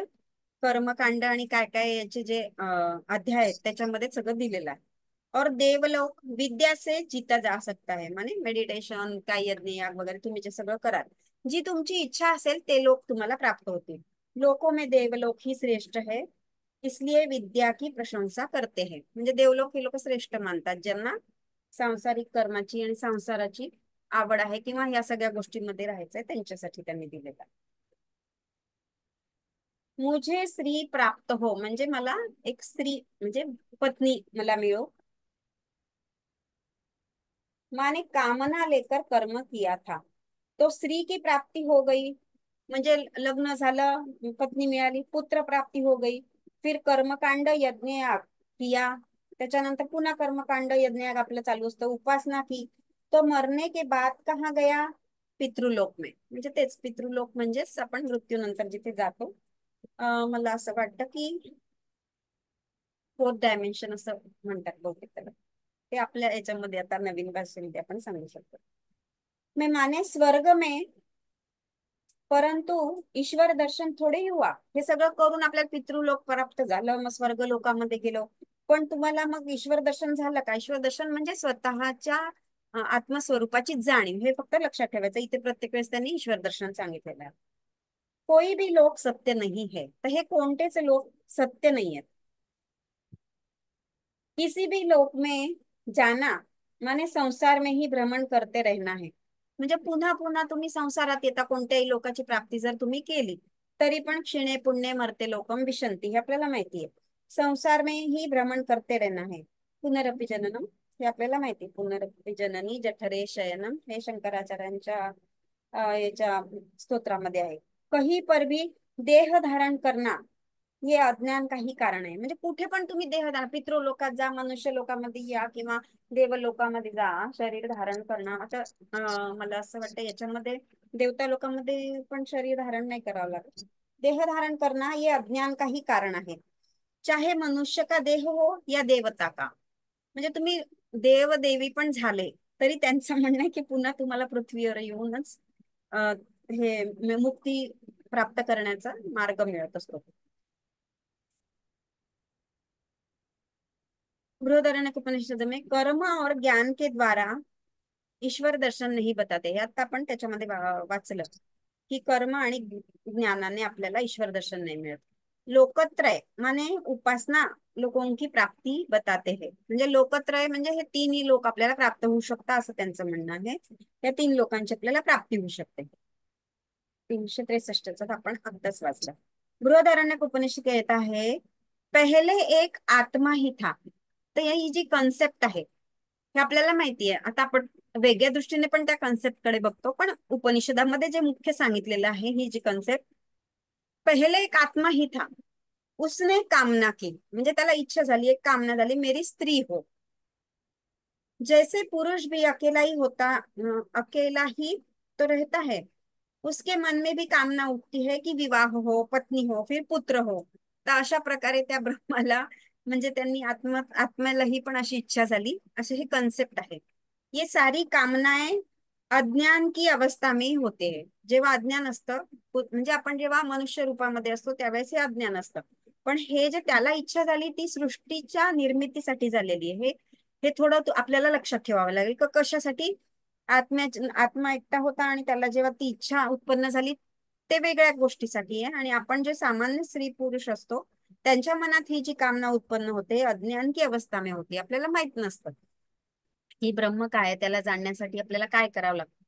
कर्मकांड आणि काय काय याचे जे अध्याय आहेत त्याच्यामध्ये सगळं दिलेलं आहे. और देवलोक विद्या से जीता जा सकता है, माने मेडिटेशन, काय यज्ञ याग वगैरे तुम्ही जे सगळं कराल, जी तुमची इच्छा असेल ते लोक तुम्हाला प्राप्त होतील. लोकों में देवलोक ही श्रेष्ठ है, इसलिए विद्या की प्रशंसा करते हैं. म्हणजे देवलोक हे लोक श्रेष्ठ मानतात ज्यांना सांसारिक कर्माची आणि संसाराची आवड आहे किंवा या सगळ्या गोष्टींमध्ये राहायचंय, त्यांच्यासाठी त्यांनी दिलेला. मुझे स्त्री प्राप्त हो म्हणजे मला एक स्त्री म्हणजे पत्नी मला मिळो. माने कामना लेकर कर्म किया था, तो स्त्री की प्राप्ती हो गई. म्हणजे लग्न झालं, पत्नी मिळाली, पुत्र प्राप्ती हो गई. फिर कर्मकांड यज्ञ याग किया, त्याच्यानंतर पुन्हा कर्मकांड यज्ञ याग आपलं चालू असतं. उपासना की, तो मरने के बाद कहाँ गया, पितृलोक में. म्हणजे तेच पितृलोक म्हणजेच आपण मृत्यूनंतर जिथे जातो. मला असं वाटतं की फोर्थ डायमेन्शन असं म्हणतात बहुतेक त्याला. ते आपल्या याच्यामध्ये आता नवीन भाषेमध्ये आपण सांगू शकतो. मैं माने स्वर्ग में, परंतु ईश्वर दर्शन थोडे हुआ. हे सगळं करून आपल्याला पितृलोक प्राप्त झालं, मग स्वर्ग लोकामध्ये गेलो, पण तुम्हाला मग ईश्वर दर्शन झालं का. ईश्वर दर्शन म्हणजे स्वतःच्या आत्मस्वरूपाची जाणीव, हे फक्त लक्षात ठेवायचं. इथे प्रत्येक वेळेस त्यांनी ईश्वर दर्शन सांगितलेलं आहे. कोई भी लोक सत्य नहीं है, तर हे कोणतेच लोक सत्य नाही आहेत. किसी भी लोक में जाना माने संसार में ही भ्रमण करते रहना है. म्हणजे पुन्हा पुन्हा तुम्ही संसारात येता, कोणत्याही लोकाची प्राप्ती जर तुम्ही केली तरी पण क्षीणे पुण्य मरते लोकम विशंती, हे आपल्याला माहिती आहे. संसार में ही भ्रमण करते रहना है. पुनरपि जननम, हे आपल्याला माहिती आहे. पुनरपि जननी जठरे शयनम, हे शंकराचार्यांच्या याच्या स्तोत्रामध्ये आहे. कही पर भी देह धारण करना हे अज्ञान काही कारण आहे. म्हणजे कुठे पण तुम्ही देह धारण, पितृलोकात जा, मनुष्य लोकामध्ये या किंवा देवलोकामध्ये जा, शरीर धारण करणं. आता मला असं वाटतं याच्यामध्ये देवता लोकांमध्ये पण शरीर धारण नाही करावं लागत. देह धारण करणं हे अज्ञान काही कारण आहे. चाहे मनुष्य का देह हो या देवता का. म्हणजे तुम्ही देव देवी पण झाले तरी त्यांचं म्हणणं आहे की पुन्हा तुम्हाला पृथ्वीवर येऊनच अ, हे मुक्ती प्राप्त करण्याचा मार्ग मिळत असतो. बृहदारण्यक उपनिषद में कर्म और ज्ञान के द्वारा ईश्वर दर्शन नहीं बताते, हे आता आपण त्याच्यामध्ये वाचलं की कर्म आणि ज्ञानाने आपल्याला ईश्वर दर्शन नाही मिळत. लोकत्रय माने उपासना लोकों की प्राप्ती बताते हैं. म्हणजे लोकत्रय म्हणजे हे तिन्ही लोक आपल्याला प्राप्त होऊ शकतात असं त्यांचं म्हणणं आहे. या तीन लोकांची आपल्याला प्राप्ती होऊ शकते. 363 आपण आत्ताच वाचला. बृहदारण्यक उपनिषद कहता है पहले एक आत्मा ही था. तर ही जी कन्सेप्ट आहे हे आपल्याला माहिती आहे. आता आपण वेगळ्या दृष्टीने पण त्या कन्सेप्ट कडे बघतो, पण उपनिषदामध्ये जे मुख्य सांगितलेलं आहे ही जी कन्सेप्ट, पहिले एक आत्मा ही था, उसने कामना की, म्हणजे त्याला इच्छा झाली, एक कामना झाली, मेरी स्त्री हो. जैसे पुरुष भी अकेला ही होता, अकेला ही तो रहता है, उसके मन में भी कामना उठती है की विवाह हो, पत्नी हो, फिर पुत्र हो. तर अशा प्रकारे त्या ब्रह्माला, म्हणजे त्यांनी आत्म्यालाही पण अशी इच्छा झाली, असे हे कन्सेप्ट आहे. ये सारी कामनाएं अज्ञान की अवस्था में होते हैं. जेव्हा अज्ञान असतं, म्हणजे आपण जेव्हा मनुष्य रूपामध्ये असतो त्यावेळेस हे अज्ञान असतं. पण हे जे त्याला इच्छा झाली ती सृष्टीच्या निर्मितीसाठी झालेली आहे. हे थोडं आपल्याला लक्षात ठेवावं लागेल का कशासाठी. आत्मा एकटा होता आणि त्याला जेव्हा ती इच्छा उत्पन्न झाली ते वेगळ्या गोष्टीसाठी आहे. आणि आपण जे सामान्य स्त्री पुरुष असतो त्यांच्या मनात ही जी कामना उत्पन्न होते अज्ञान की अवस्था में होती. आपल्याला माहित नसतं की ब्रह्म काय आहे, त्याला जाणण्यासाठी आपल्याला काय करावं लागतं.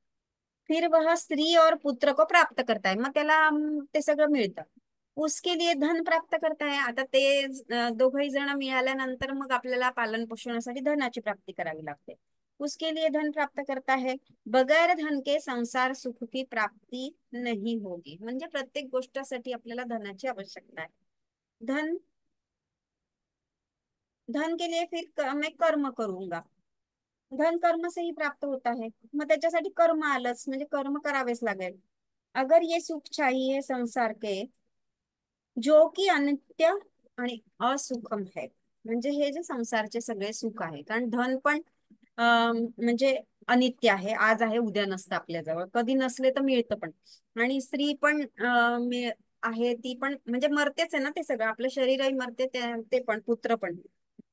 फिर वह स्त्री और पुत्र को प्राप्त करता है. मग त्याला ते सगळं मिळतं. उसके लिए धन प्राप्त करता है. आता ते दोघही जण मिळाल्यानंतर मग आपल्याला पालन पोषणासाठी धनाची प्राप्ती करावी लागते. उसके लिए धन प्राप्त करता है. बगैर धन के संसार सुख की प्राप्ती नहीं होगी. म्हणजे प्रत्येक गोष्टीसाठी आपल्याला धनाची आवश्यकता आहे. धन धन के लिए फिर मैं कर्म करूंगा. धन कर्म से ही प्राप्त होता है. मग त्याच्यासाठी कर्म आलंच, म्हणजे कर्म करावेच लागेल. अगर ये सुख चाहिए संसार के जो की अनित्य आणि असुखम है. म्हणजे हे जे संसारचे सगळे सुख आहे, कारण धन पण म्हणजे अनित्य आहे, आज आहे उद्या नसतं आपल्याजवळ, कधी नसले तर मिळतं पण. आणि स्त्री पण आहे ती पण म्हणजे मरतेच आहे ना, ते सगळं आपलं शरीरही मरते, ते पण पुत्र पण.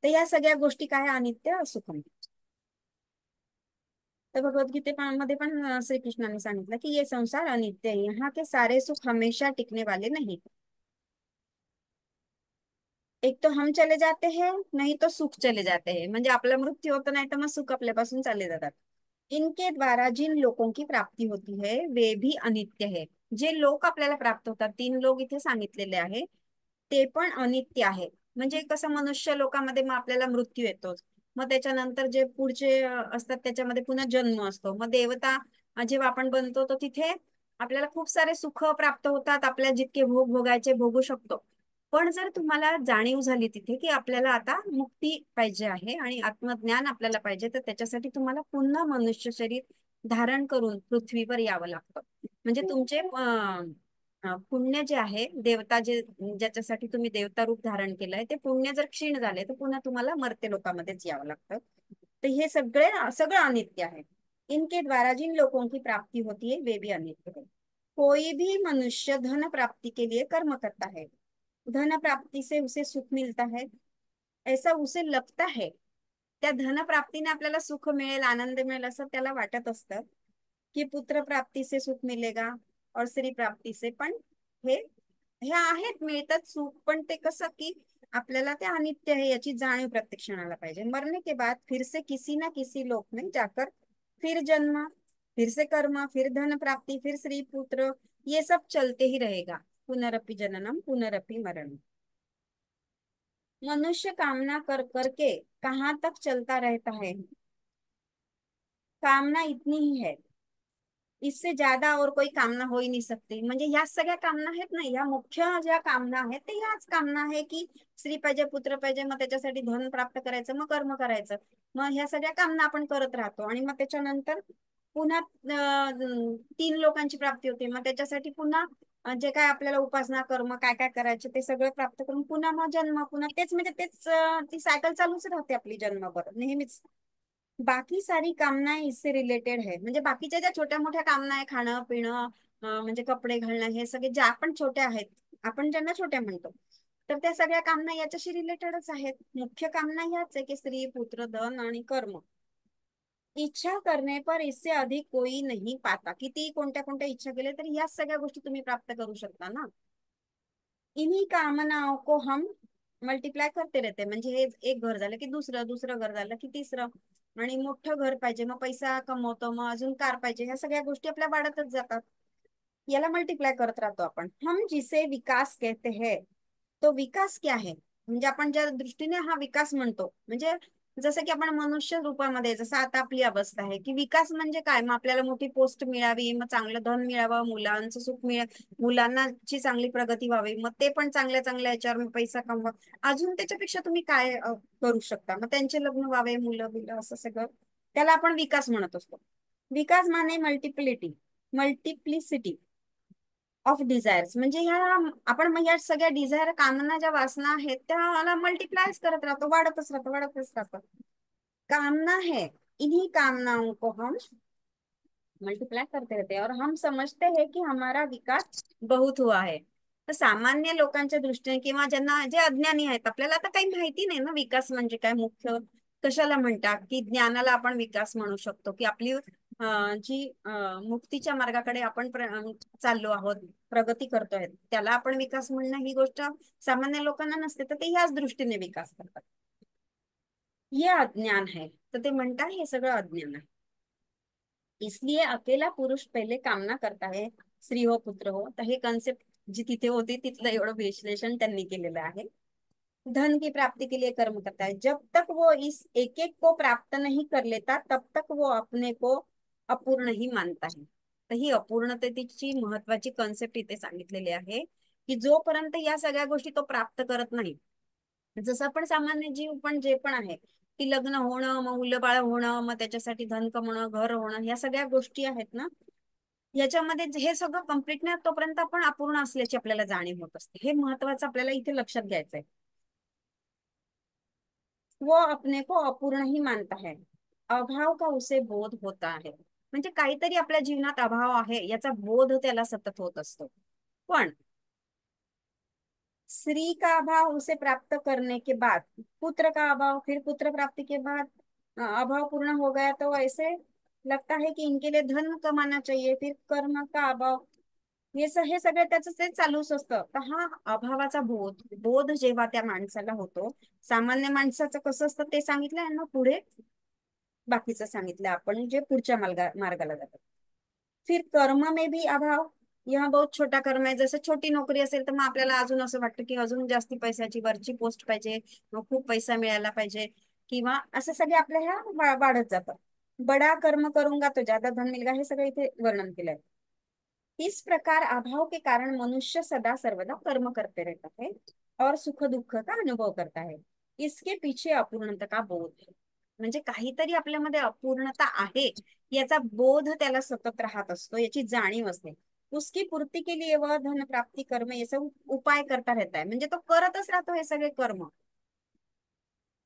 तर या सगळ्या गोष्टी काय अनित्य असुखम. तर भगवद्गीतेमध्ये पण श्रीकृष्णाने सांगितलं की ये संसार अनित्य है, यहाँ के सारे सुख हमेशा टिकने वाले नहीं. एक तो हम चले जाते हैं, नहीं तो सुख चले जाते हैं. म्हणजे आपला मृत्यू होतो नाही तर मग सुख आपल्यापासून चालले जातात. इनके द्वारा जिन लोगों की प्राप्ती होती है वे भी अनित्य है. जे लोक आपल्याला प्राप्त होतात, 3 लोक इथे सांगितलेले आहे, ते पण अनित्य आहे. म्हणजे कसं मनुष्य लोकांमध्ये मग आपल्याला मृत्यू येतोच, मग त्याच्यानंतर जे पुढचे असतात त्याच्यामध्ये पुन्हा जन्म असतो. मग देवता जेव्हा आपण बनतो तर तिथे आपल्याला खूप सारे सुख प्राप्त होतात, आपल्याला जितके भोग भोगायचे भोगू शकतो. पण जर तुम्हाला जाणीव झाली तिथे की आपल्याला आता मुक्ती पाहिजे आहे आणि आत्मज्ञान आपल्याला पाहिजे, तर त्याच्यासाठी तुम्हाला पुन्हा मनुष्य शरीर धारण करून पृथ्वीवर यावं लागतं. म्हणजे तुमचे पुण्य जे आहे, देवता जे ज्याच्यासाठी तुम्ही देवता रूप धारण केलंय ते पुण्य जर क्षीण झाले तर पुन्हा तुम्हाला मर्त्य लोकामध्येच यावं लागतं. तर हे सगळं अनित्य आहे. इनके द्वारा जिन लोगों की प्राप्ति होती है वे भी अनित्य है. कोई भी मनुष्य धन प्राप्ति के लिए कर्म करता है. धन प्राप्ति से उसे सुख मिलता है ऐसा उसे लगता है. त्या धन प्राप्तीने आपल्याला सुख मिळेल, आनंद मिळेल असं त्याला वाटत असतं. की पुत्र प्राप्ति से सुख मिलेगा और स्त्री प्राप्ति से पण हे हे आहेत, मिळतात सुख, पण ते कसं की आपल्याला ते अनित्य आहे याची जाणीव प्रत्येक क्षणाला पाहिजे. मरने के बाद फिर से किसी ना किसी लोक में जाकर फिर जन्म, फिर से कर्म, फिर धन प्राप्ति, फिर स्त्री पुत्र, ये सब चलते ही रहेगा। पुनरपि जननम पुनरपि मरणम। मनुष्य कामना कर करके कहाँ तक चलता रहता है। कामना इतनी ही है, इससे ज्यादा और कोई कामना हो ही नाही सकते. म्हणजे ह्या सगळ्या कामना आहेत ना, ह्या मुख्य ज्या कामना आहेत ते ह्याच कामना आहे की स्त्री पाहिजे, पुत्र पाहिजे, मग त्याच्यासाठी धन प्राप्त करायचं, मग कर्म करायचं. मग ह्या सगळ्या कामना आपण करत राहतो आणि मग त्याच्यानंतर पुन्हा तीन लोकांची प्राप्ती होते. मग त्याच्यासाठी पुन्हा जे काय आपल्याला उपासना कर्म काय काय करायचे ते सगळं प्राप्त करून पुन्हा मग जन्म, पुन्हा तेच म्हणजे तेच ती सायकल चालूच राहते आपली जन्मभर नेहमीच. बाकी सारी कामनाएं इससे रिलेटेड है. म्हणजे बाकीच्या ज्या छोट्या मोठ्या कामना आहे, खाणं पिणं, म्हणजे कपडे घालणं, हे सगळे ज्या आपण छोट्या आहेत, आपण ज्यांना छोट्या म्हणतो, तर त्या सगळ्या कामना याच्याशी रिलेटेडच आहेत. मुख्य कामना ह्याच आहे की स्त्री पुत्र धन आणि कर्म. इच्छा करने पर इससे अधिक कोई नहीं पाता. किती कोणत्या कोणत्या इच्छा केल्या तर ह्या सगळ्या गोष्टी तुम्ही प्राप्त करू शकता ना. इन्हीं कामनाओं को हम मल्टिप्लाय करते रहते. म्हणजे हे एक घर झालं की दुसरं, दुसरं घर झालं की तिसरं, आणि मोठं घर पाहिजे, मग पैसा कमवतो, मग अजून कार पाहिजे, ह्या सगळ्या गोष्टी आपल्या वाढतच जातात. याला मल्टिप्लाय करत राहतो आपण. हम जिसे विकास कहते हैं, तो विकास क्या है, म्हणजे आपण ज्या दृष्टीने हा विकास म्हणतो, म्हणजे जसं की आपण मनुष्य रूपामध्ये, जसं आता आपली अवस्था आहे की विकास म्हणजे काय, मग आपल्याला मोठी पोस्ट मिळावी, मग चांगलं धन मिळावं, मुलांचं सुख मुलांना ची चांगली प्रगती व्हावी, मग ते पण चांगल्या चांगल्या याच्यावर मग पैसा कमवा. अजून त्याच्यापेक्षा तुम्ही काय करू शकता, मग त्यांचे लग्न व्हावे, मुलं बिलं, असं सगळं त्याला आपण विकास म्हणत असतो. विकास माने मल्टिप्लिसिटी ऑफ डिझायर्स. म्हणजे ह्या आपण मग या सगळ्या डिझायर कामना ज्या वासना आहेत त्याला मल्टिप्लायच करत राहतो, वाढतच राहतो, वाढतच राहतो. कामना है, इन्हीं कामनाओं को हम मल्टीप्लाय करते रहते हैं और हम समजते हैं कि हमारा विकास बहुत हुआ है. तर सामान्य लोकांच्या दृष्टीने किंवा ज्यांना जे अज्ञानी आहेत, आपल्याला आता काही माहिती नाही ना विकास म्हणजे काय, मुख्य कशाला म्हणतात, की ज्ञानाला आपण विकास म्हणू शकतो की आपली जी मुक्तीच्या मार्गाकडे आपण चाललो आहोत, प्रगती करतोय, त्याला आपण विकास म्हणणं, ही गोष्ट सामान्य लोकांना नसते, तर ते ह्याच दृष्टीने विकास करतात. हे अज्ञान है, तर ते म्हणतात हे सगळं अज्ञान आहे. इसलिए अकेला पुरुष पहिले कामना करता है स्त्री हो पुत्र हो. तर हे कॉन्सेप्ट जी तिथे होती तिथलं एवढं विश्लेषण त्यांनी केलेलं आहे. धन की प्राप्ति के लिए कर्म करता है. जब तक वो इस एक एक को प्राप्त नहीं कर लेता तब तक वो अपने को अपूर्ण ही मानता है. तर ही अपूर्णतेची महत्वाची कॉन्सेप्ट इथे सांगितलेली आहे की जोपर्यंत या सगळ्या गोष्टी तो प्राप्त करत नाही, जसं आपण सामान्य जीव पण जे पण आहे की लग्न होणं, मग मुलं बाळ होणं, मग त्याच्यासाठी धन कमवणं, घर होणं, ह्या सगळ्या गोष्टी आहेत ना, याच्यामध्ये हे सगळं कंप्लीट नाही तोपर्यंत आपण अपूर्ण असल्याची आपल्याला जाणीव होत असते. हे महत्वाचं आपल्याला इथे लक्षात घ्यायचंय. वो अपने को अपूर्ण ही मानता है, अभाव का उसे बोध होता है. म्हणजे काहीतरी आपल्या जीवनात अभाव आहे याचा बोध त्याला सतत होत असतो. पण स्त्री का अभाव उसे प्राप्त करने के बाद, पुत्र का अभाव, फिर पुत्र प्राप्ति के बाद अभाव पूर्ण हो गया तो ऐसे लगता है कि इनके लिए धन कमाना चाहिए, फिर कर्म का अभाव, हे सगळं त्याचं ते चालूच असतं. तर हा अभावाचा बोध बोध जेव्हा त्या माणसाला होतो, सामान्य माणसाचं कसं असतं ते सांगितलंय ना पुढे, बाकीचं सांगितलं आपण जे पुढच्या मार्गाला जातात. फिर कर्म में भी अभाव, यह बहुत छोटा कर्म आहे. जसं छोटी नोकरी असेल तर मग आपल्याला अजून असं वाटतं की अजून जास्ती पैशाची वरची पोस्ट पाहिजे, मग खूप पैसा मिळायला पाहिजे, किंवा असं सगळे आपल्या ह्या वाढत जातं. बडा कर्म करूंगा तो ज्यादा धन मिलेगा, हे सगळं इथे वर्णन केलंय. इस प्रकार अभाव के कारण मनुष्य सदा सर्वदा कर्म करते रहता है और सुख दुःख का अनुभव करता है. इसके पीछे अपूर्णता का बोध है. म्हणजे काहीतरी आपल्यामध्ये अपूर्णता आहे याचा बोध त्याला सतत राहत असतो, याची जाणीव असते. उसकी पूर्ती के लिए वह धन प्राप्ति कर्म ये सब उपाय करता रहता है. म्हणजे तो करतच राहतो हे सगळे कर्म.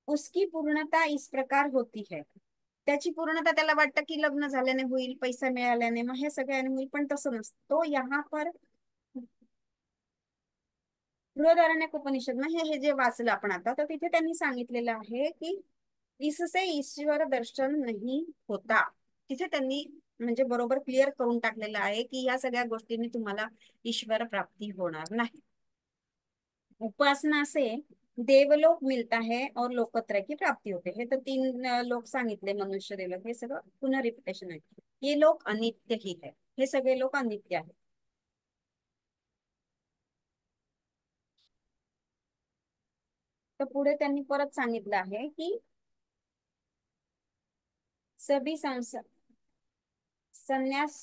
उसकी पूर्णता इस प्रकार होती है, त्याची पूर्णता त्याला वाटतं की लग्न झाल्याने होईल, पैसा मिळाल्याने, मग हे सगळ्याने होईल, पण तसं नसतं. तो यहाँ पर बृहदारण्यक उपनिषद में हे जे वाचलं आपण आता, तर तिथे त्यांनी सांगितलेलं आहे की इससे ईश्वर दर्शन नहीं होता. तिथे त्यांनी म्हणजे बरोबर क्लिअर करून टाकलेलं आहे की या सगळ्या गोष्टींनी तुम्हाला ईश्वर प्राप्ती होणार नाही. उपासना से देवलोक मिळता है और लोकत्रय की प्राप्ती होते. हे तर तीन लोक सांगितले, मनुष्य देवलोक, हे सगळं पुन्हा रिपिटेशन आहे. हे लोक अनित्य ही है, हे सगळे लोक अनित्य आहेत. तर पुढे त्यांनी परत सांगितलं आहे की सभी संन्यास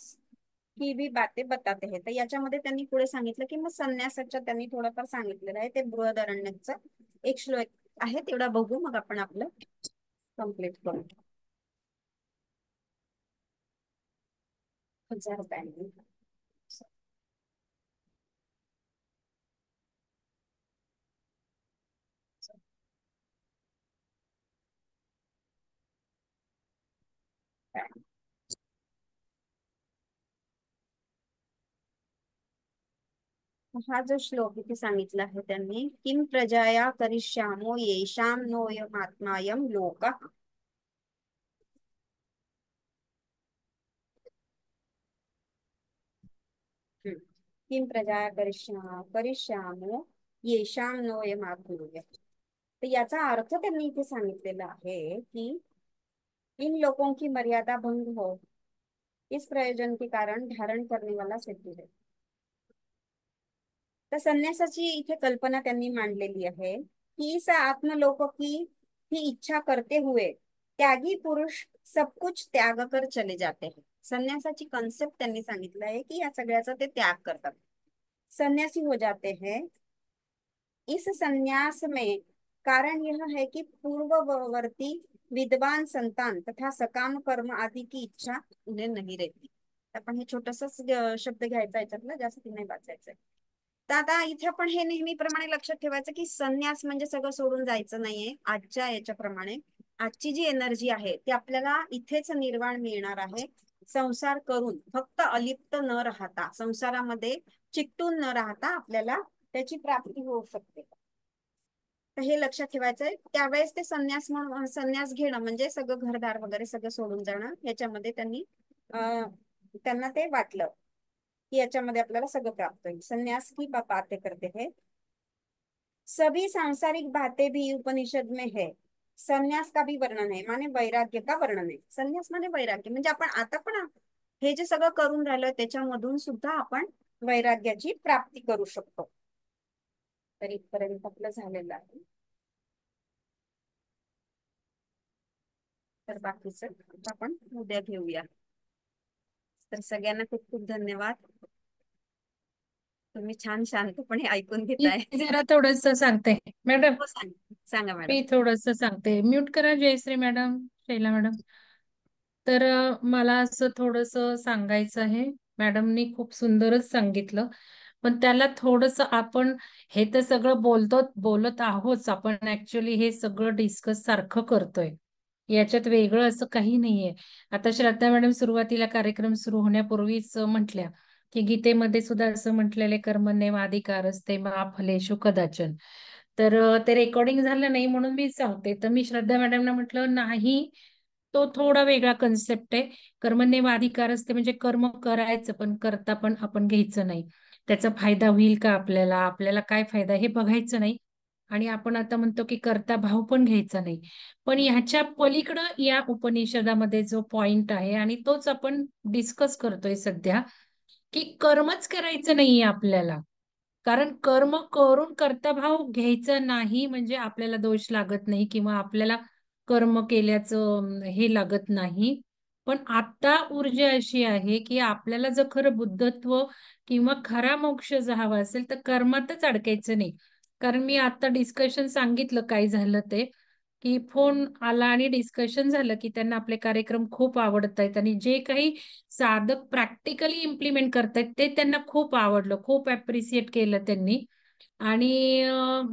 की भी बातें बताते हैं. तर याच्यामध्ये त्यांनी पुढे सांगितलं की मग संन्यासाच्या त्यांनी थोडंफार सांगितलेलं आहे. ते बृहदारण्यकचा एक श्लोक आहे, तेवढा बघू मग आपण आपलं कम्प्लीट करू. 1092. हा जो श्लोक इथे सांगितला आहे त्यांनी, किम प्रजाया करिष्यामो येषाम नोयमात्मायम लोक. किम प्रजाया करिष्यामो येषाम नोयमात्माय. तर याचा अर्थ त्यांनी इथे सांगितलेला आहे की इन लोगों की मर्यादा भंग हो, इस प्रयोजन के कारण धारण करने वाला सिद्ध है. तर संन्यासाची इथे कल्पना त्यांनी मांडलेली आहे की इस आत्मलोक की ही इच्छा करते हुए त्यागी पुरुष सब कुछ त्याग कर चले जाते हैं. संन्यासाची कॉन्सेप्ट त्यांनी सांगितलं आहे की या सगळ्याचा ते त्याग करतात, सन्यासी हो जाते हैं. इस संन्यास में कारण यह है कि पूर्ववर्ती विद्वान संतान तथा सकाम कर्म आदि की इच्छा उन्हें नहीं रहती. आपण हे छोटस शब्द घ्यायचा याच्यातला, जास्त नाही वाचायचंय. तर आता इथे आपण हे नेहमीप्रमाणे लक्षात ठेवायचं की संन्यास म्हणजे सगळं सोडून जायचं नाहीये. आजच्या याच्याप्रमाणे आजची जी एनर्जी आहे ती आपल्याला इथेच निर्वाण मिळणार आहे. संसार करून फक्त अलिप्त न राहता, संसारामध्ये चिकटून न राहता आपल्याला त्याची प्राप्ती होऊ शकते. तर हे लक्षात ठेवायचंय. त्यावेळेस ते संन्यास म्हणून संन्यास घेणं म्हणजे सगळं घरदार वगैरे सगळं सोडून जाणं, याच्यामध्ये त्यांना ते वाटलं की याच्यामध्ये आपल्याला सगळं प्राप्त होईल. संन्यास की बातें करते हैं, सभी सांसारिक बातें भी उपनिषद में है. संन्यास का भी वर्णन है, माने वैराग्य का वर्णन है. संन्यास माने वैराग्य म्हणजे आपण आता पण हे जे सगळं करून राहिलोय त्याच्यामधून सुद्धा आपण वैराग्याची प्राप्ती करू शकतो. तर इथपर्यंत आपलं झालेलं आहे. तर बाकीचं आपण उद्या घेऊया. तर सगळ्यांना खूप खूप धन्यवाद. तुम्ही छान शांतपणे ऐकून मी घेताय. जरा थोडस सांगते मॅडम. हो, सांगा मॅडम. मी थोडस सांगते. म्यूट करा जयश्री मॅडम, शैला मॅडम. तर मला असं थोडस सांगायचं आहे. मॅडमनी खूप सुंदरच सांगितलं, पण त्याला थोडस आपण हे तर सगळं बोलत आहोत आपण, ऍक्च्युली हे सगळं डिस्कस सारखं करतोय. याच्यात वेगळं असं काही नाहीये. आता श्रद्धा मॅडम सुरुवातीला कार्यक्रम सुरू होण्यापूर्वीच म्हटल्या की गीतेमध्ये सुद्धा असं म्हटलेले कर्मण्येवाधिकार असते मा फलेषु कदाचन. तर ते रेकॉर्डिंग झालं नाही म्हणून मी सांगते. तर मी श्रद्धा मॅडमना म्हटलं नाही, तो थोडा वेगळा कन्सेप्ट आहे. कर्मण्येवाधिकार असते म्हणजे कर्म करायचं, पण करता पण आपण घ्यायचं नाही. त्याचा फायदा होईल का आपल्याला, आपल्याला काय फायदा हे बघायचं नाही. आणि आपण आता म्हणतो की करता भाव पण घ्यायचा नाही. पण ह्याच्या पलीकडं या उपनिषदामध्ये जो पॉइंट आहे आणि तोच आपण डिस्कस करतोय सध्या, की कर्मच करायचं नाहीये आपल्याला. कारण कर्म करून कर्तभाव घ्यायचा नाही म्हणजे आपल्याला दोष लागत नाही किंवा आपल्याला कर्म केल्याचं हे लागत नाही. पण आता ऊर्जा अशी आहे की आपल्याला जर खरं बुद्धत्व किंवा खरा मोक्ष जर हवा असेल तर कर्मातच अडकायचं नाही. कारण मी आता डिस्कशन सांगितलं काय झालं ते, की फोन आला आणि डिस्कशन झालं की त्यांना आपले कार्यक्रम खूप आवडत आहेत आणि जे काही साधक प्रॅक्टिकली इम्प्लिमेंट करतायत ते त्यांना खूप आवडलं, खूप अप्रिशिएट केलं त्यांनी. आणि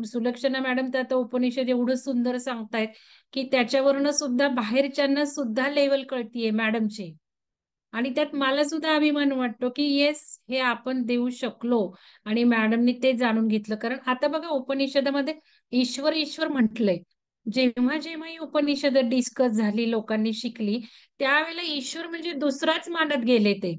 सुलक्षणा मॅडम तर आता उपनिषद एवढं सुंदर सांगतायत की त्याच्यावरनं सुद्धा बाहेरच्यांना सुद्धा लेवल कळतीये मॅडमची. आणि त्यात मला सुद्धा अभिमान वाटतो की येस, हे आपण देऊ शकलो आणि मॅडमनी ते जाणून घेतलं. कारण आता बघा उपनिषदामध्ये ईश्वर ईश्वर म्हटलंय, जेव्हा जेव्हा ही उपनिषद डिस्कस झाली, लोकांनी शिकली, त्यावेळेला ईश्वर म्हणजे दुसराच मानत गेले ते.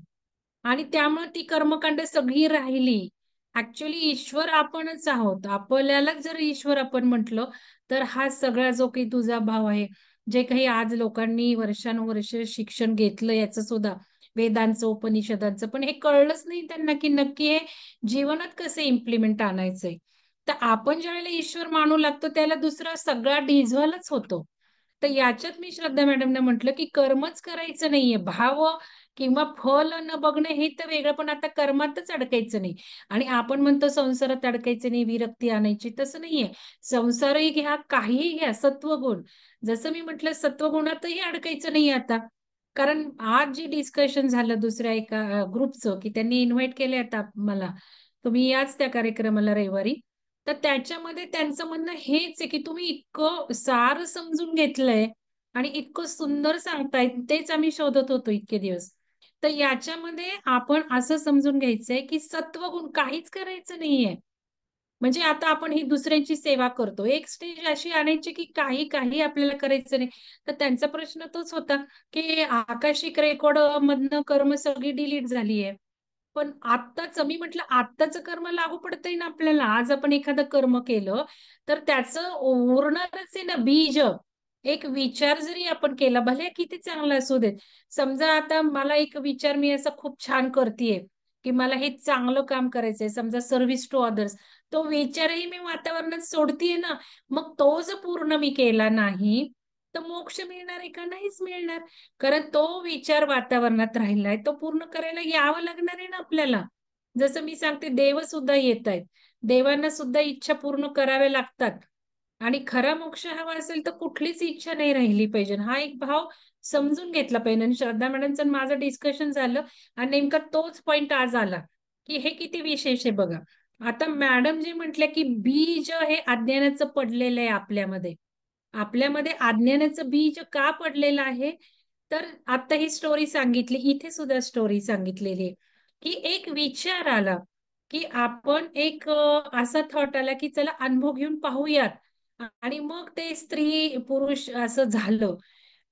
आणि त्यामुळे ती कर्मकांड सगळी राहिली. ऍक्च्युली ईश्वर आपणच आहोत. आपल्यालाच जर ईश्वर आपण म्हटलं, तर हा सगळा जो काही तुझा भाव आहे, जे काही आज लोकांनी वर्षानुवर्ष शिक्षण घेतलं याचं सुद्धा, वेदांचं, उपनिषदांचं, पण हे कळलंच नाही त्यांना की नक्की हे जीवनात कसं इम्प्लिमेंट आणायचंय. तर आपण ज्यावेळेला ईश्वर मानू लागतो, त्याला दुसरा सगळा डिझॉल्वच होतो. तर याच्यात मी श्रद्धा मॅडमने म्हटलं की कर्मच करायचं नाहीये, भाव किंवा फल न बघणं हे तर वेगळं, पण आता कर्मातच अडकायचं नाही. आणि आपण म्हणतो संसारात अडकायचं नाही, विरक्ती आणायची, तसं नाहीये. संसारही घ्या, काहीही घ्या, सत्वगुण, जसं मी म्हटलं सत्वगुणातही अडकायचं नाही आता. कारण आज जे डिस्कशन झालं दुसऱ्या एका ग्रुपचं, की त्यांनी इन्व्हाइट केले आता मला, तुम्ही याच त्या कार्यक्रमाला रविवारी. तर त्याच्यामध्ये त्यांचं म्हणणं हेच आहे की तुम्ही इतकं सार समजून घेतलंय आणि इतकं सुंदर सांगतायत, तेच आम्ही शोधत होतो इतके दिवस. तर याच्यामध्ये आपण असं समजून घ्यायचंय की सत्वगुण काहीच करायचं नाहीये. म्हणजे आता आपण ही दुसऱ्यांची सेवा करतो, एक स्टेज अशी आणायची की काही काही आपल्याला करायचं नाही. तर त्यांचा प्रश्न तोच होता की आकाशिक रेकॉर्ड मधनं कर्म सगळी डिलीट झाली आहे. पण आत्ताच मी म्हटलं आत्ताचं कर्म लागू पडतंय ना आपल्याला. आज आपण एखादं कर्म केलं तर त्याचं उरणारच आहे ना बीज. एक विचार जरी आपण केला, भले किती चांगला असू देत. समजा आता मला एक विचार मी असं खूप छान करतेय की मला हे चांगलं काम करायचंय, समजा सर्व्हिस टू अदर्स, तो विचारही मी वातावरणात सोडतीये ना. मग तो जर पूर्ण मी केला नाही तर मोक्ष मिळणार आहे का? नाहीच मिळणार. कारण तो विचार वातावरणात राहिलाय, तो पूर्ण करायला यावं लागणार आहे ना आपल्याला. जसं मी सांगते, देव सुद्धा येत आहेत, देवांना सुद्धा इच्छा पूर्ण कराव्या लागतात. आणि खरा मोक्ष हवा असेल तर कुठलीच इच्छा नाही राहिली पाहिजे, हा एक भाव समजून घेतला पाहिजे. आणि श्रद्धा मॅडमचं माझं डिस्कशन झालं आणि नेमका तोच पॉइंट आज आला की हे किती विशेष आहे बघा. आता मॅडम जे म्हटल्या की बीज हे अज्ञानाचं पडलेलं आहे आपल्यामध्ये. आपल्यामध्ये अज्ञानाचं बीज का पडलेलं आहे? तर आता ही स्टोरी सांगितली, इथे सुद्धा स्टोरी सांगितलेली आहे की एक विचार आला की आपण एक असा थॉट आला की चला अनुभव घेऊन पाहूयात. आणि मग ते स्त्री पुरुष असं झालं.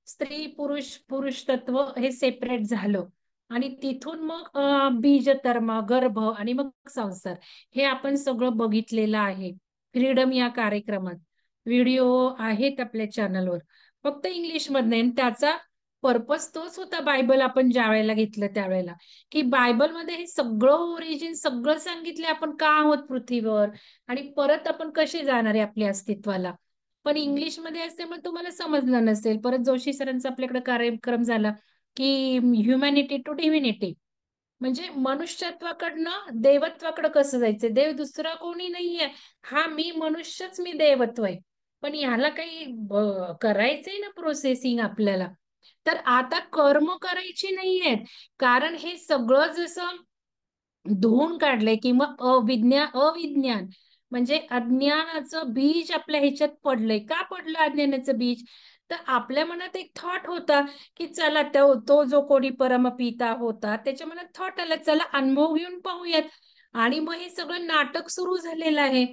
स्त्री पुरुष, पुरुष तत्व हे सेपरेट झालं. आणि तिथून मग बीजतर्मा, गर्भ आणि मग संसार, हे आपण सगळं बघितलेलं आहे फ्रीडम या कार्यक्रमात. व्हिडिओ आहेत आपल्या चॅनलवर, फक्त इंग्लिश मध्ये. आणि त्याचा पर्पज तोच होता, बायबल आपण ज्या वेळेला घेतलं त्यावेळेला, की बायबलमध्ये हे सगळं ओरिजिन सगळं सांगितले, आपण का आहोत पृथ्वीवर आणि परत आपण कसे जाणार आहे आपल्या अस्तित्वाला. पण इंग्लिशमध्ये असल्यामुळे तुम्हाला समजलं नसेल. परत जोशी सरांचा आपल्याकडे कार्यक्रम झाला की ह्युमॅनिटी टू डिव्हिनिटी, म्हणजे मनुष्यत्वाकडनं देवत्वाकडे कसं जायचं, देव दुसरा कोणी नाहीये, हा मी मनुष्यच, मी देवत्व आहे. पण ह्याला काही करायचंय ना प्रोसेसिंग आपल्याला. तर आता कर्म करायची नाहीयेत, कारण हे सगळं जसं धुवून काढलंय किंवा अविज्ञान म्हणजे अज्ञानाचं बीज आपल्या ह्याच्यात पडलंय. का पडलं अज्ञानाचं बीज? तर आपल्या मनात एक थॉट होता की चला तो जो कोणी परमपिता होता त्याच्या मनात थॉट आला, चला अनुभव घेऊन पाहूयात. आणि मग हे सगळं नाटक सुरू झालेलं आहे.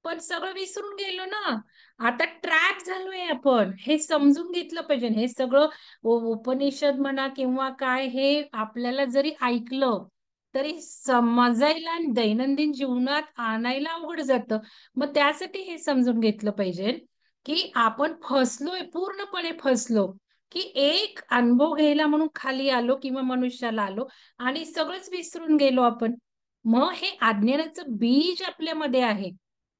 पण सगळं विसरून गेलो ना. आता ट्रॅप झालोय आपण, हे समजून घेतलं पाहिजे. हे सगळं उपनिषद म्हणा किंवा काय, हे आपल्याला जरी ऐकलं तरी समजायला आणि दैनंदिन जीवनात आणायला अवघड जातं. मग त्यासाठी हे समजून घेतलं पाहिजे की आपण फसलोय, पूर्णपणे फसलो. की एक अनुभव घ्यायला म्हणून खाली आलो किंवा मनुष्याला आलो आणि सगळंच विसरून गेलो आपण. मग हे अज्ञानाचं बीज आपल्यामध्ये आहे.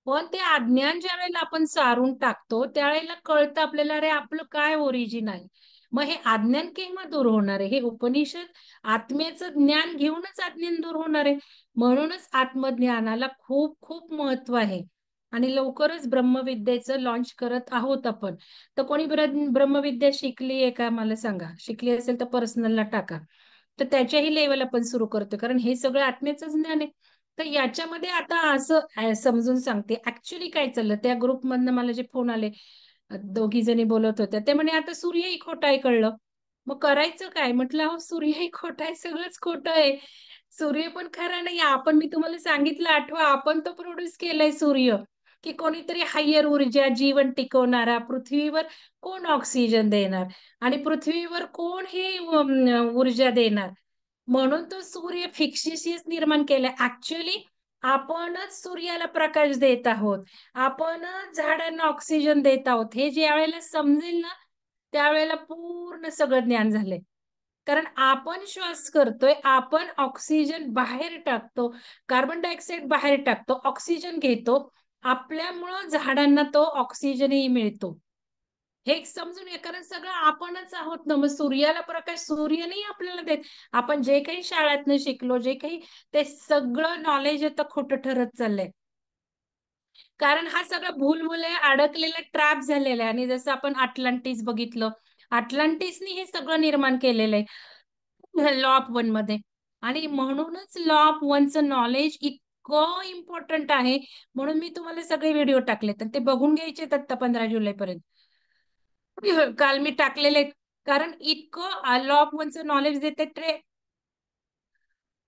पण ते अज्ञान ज्या वेळेला आपण सारून टाकतो त्यावेळेला कळतं आपल्याला, अरे आपलं काय ओरिजिन आहे. मग हे अज्ञान केव्हा दूर होणार आहे? हे उपनिषद आत्म्याचं ज्ञान घेऊनच अज्ञान दूर होणार आहे. म्हणूनच आत्मज्ञानाला खूप खूप महत्व आहे. आणि लवकरच ब्रह्मविद्येचं लॉन्च करत आहोत आपण. तर कोणी ब्रह्मविद्या शिकली आहे का मला सांगा. शिकली असेल तर पर्सनलला टाका. तर त्याच्याही लेवल आपण सुरू करतो, कारण हे सगळं आत्म्याचं ज्ञान आहे. तर याच्यामध्ये आता असं समजून सांगते ऍक्च्युली काय चाललं. त्या ग्रुपमधनं मला जे फोन आले, दोघी जणी बोलत होत्या, ते म्हणे आता सूर्यही खोटा आहे कळलं. मग करायचं काय? म्हटलं अहो सूर्यही खोटा आहे, सगळंच खोटं आहे. सूर्य पण खरा नाही. आपण, मी तुम्हाला सांगितलं आठवा, आपण तो प्रोड्यूस केलाय सूर्य. की कोणीतरी हायर ऊर्जा, जीवन टिकवणारा पृथ्वीवर कोण ऑक्सिजन देणार आणि पृथ्वीवर कोण ही ऊर्जा देणार. म्हणून तो सूर्य फिक्शिशियस निर्माण केलाय. ऍक्च्युली आपणच सूर्याला प्रकाश देत आहोत, आपणच झाडांना ऑक्सिजन देत आहोत. हे ज्या वेळेला समजेल ना, त्यावेळेला पूर्ण सगळं ज्ञान झालंय. कारण आपण श्वास करतोय, आपण ऑक्सिजन बाहेर टाकतो, कार्बन डायऑक्साईड बाहेर टाकतो, ऑक्सिजन घेतो. आपल्यामुळं झाडांना तो ऑक्सिजनही मिळतो. हे एक समजून घ्या, कारण सगळं आपणच आहोत ना. मग सूर्याला प्रकाश सूर्य नाही आपल्याला देत. आपण जे काही शाळेतनं शिकलो, जे काही, ते सगळं नॉलेज आता खोटं ठरत चाललंय. कारण हा सगळा भूलभुलैया अडकलेला ट्रॅप झालेला आहे. आणि जसं आपण अटलांटिस बघितलं, अटलांटिसनी हे सगळं निर्माण केलेलं आहे लॉ ऑफ वन मध्ये. आणि म्हणूनच लॉ ऑफ वनचं नॉलेज इतकं इम्पॉर्टंट आहे. म्हणून मी तुम्हाला सगळे व्हिडिओ टाकले, तर ते बघून घ्यायचे आता 15 जुलैपर्यंत. काल मी टाकलेले आहेत. कारण इतकं लॉ ऑफ वनचं नॉलेज देते ते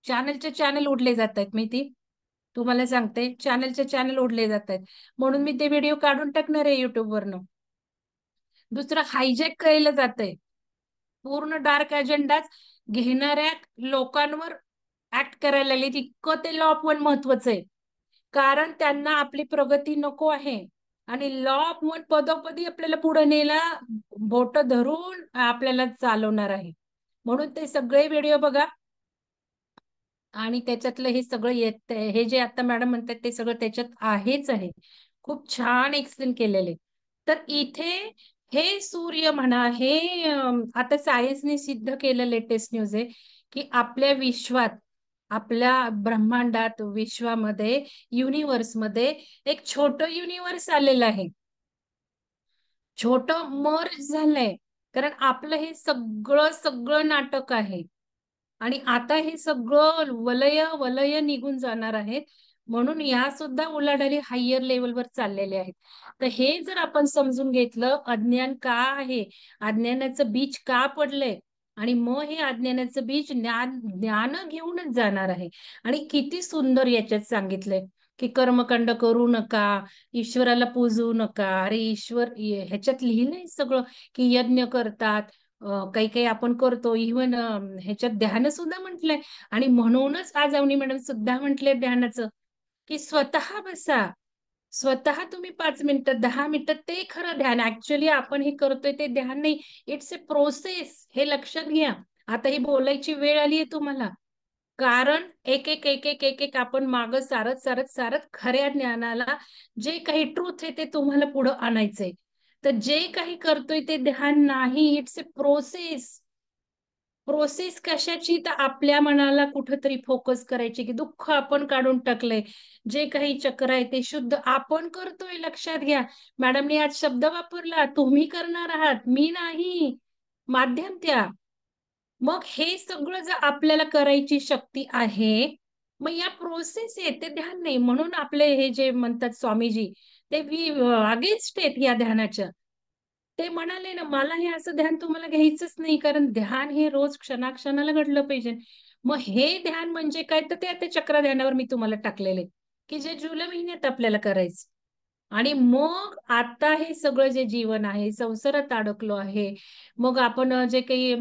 चॅनलचे चॅनल उडले जात आहेत माहिती. तुम्हाला सांगते, चॅनलचे चॅनल उडले जात आहेत. म्हणून मी ते व्हिडिओ काढून टाकणार आहे युट्यूबवरनं. दुसरं हायजॅक केलं जातंय. पूर्ण डार्क अजेंडाच घेणाऱ्या लोकांवर ऍक्ट करायला लागले. इतकं ते लॉ ऑफ वन महत्वाचं आहे. कारण त्यांना आपली प्रगती नको आहे. आणि लॉ ऑफ वन पदोपदी आपल्याला पुढे नेला, बोट धरून आपल्याला चालवणार आहे. म्हणून ते सगळे व्हिडिओ बघा. आणि त्याच्यातलं हे सगळं येत, हे जे आता मॅडम म्हणतात ते सगळं त्याच्यात आहेच आहे. खूप छान एक्सप्लेन केलेले. तर इथे हे सूर्य म्हणा, हे आता सायन्सने सिद्ध केलं, लेटेस्ट न्यूज आहे की आपल्या विश्वात, आपल्या ब्रह्मांडात, विश्वामध्ये, युनिव्हर्समध्ये एक छोटं युनिव्हर्स आलेलं आहे. छोटं मर्ज झालंय. कारण आपलं हे सगळं सगळं नाटक आहे. आणि आता हे सगळं वलय वलय निघून जाणार आहेत. म्हणून या सुद्धा उलाढाली हायर लेवलवर चाललेले आहेत. तर हे जर आपण समजून घेतलं, अज्ञान का आहे, अज्ञानाचं बीज का पडलंय, आणि मग हे अज्ञानाचं बीज ज्ञान ज्ञान घेऊनच जाणार आहे. आणि किती सुंदर याच्यात सांगितलंय की कर्मकांड करू नका, ईश्वराला पूजू नका. अरे ईश्वर, ह्याच्यात लिहिलंय सगळं की यज्ञ करतात, काही काही आपण करतो. इव्हन ह्याच्यात ध्यान सुद्धा म्हटलंय. आणि म्हणूनच आज अवनी मॅडम सुद्धा म्हटले ध्यानाचं, की स्वतः बसा, स्वतः तुम्ही 5 मिनिटं 10 मिनिटं, ते खरं ध्यान. ऍक्च्युली आपण हे करतोय ते ध्यान नाही, इट्स अ प्रोसेस. हे लक्षात घ्या. आता ही बोलायची वेळ आली आहे तुम्हाला. कारण एक एक एक एक एक एक आपण मागं सारत सारत सारत खऱ्या ज्ञानाला, जे काही ट्रूथ आहे ते तुम्हाला पुढं आणायचंय. तर जे काही करतोय ते ध्यान नाही, इट्स अ प्रोसेस. प्रोसेस कशाची? तर आपल्या मनाला कुठंतरी फोकस करायची, की दुःख आपण काढून टाकलंय, जे काही चक्र आहे ते शुद्ध आपण करतोय. लक्षात घ्या, मॅडमने आज शब्द वापरला, तुम्ही करणार आहात, मी नाही, माध्यम त्या. मग हे सगळं जर आपल्याला करायची शक्ती आहे, मग या प्रोसेस आहे, ते ध्यान नाही. म्हणून आपले हे जे म्हणतात स्वामीजी, ते अगेन्स्ट आहेत या ध्यानाच्या. ते म्हणाले ना, मला हे असं ध्यान तुम्हाला घ्यायचंच नाही, कारण ध्यान हे रोज क्षणाक्षणाला घडलं पाहिजे. मग हे ध्यान म्हणजे काय? तर ते आता चक्र ध्यानावर मी तुम्हाला टाकलेले, की जे जुलै महिन्यात आपल्याला करायचं. आणि मग आता हे सगळं जे जीवन आहे, संसारात अडकलो आहे, मग आपण जे काही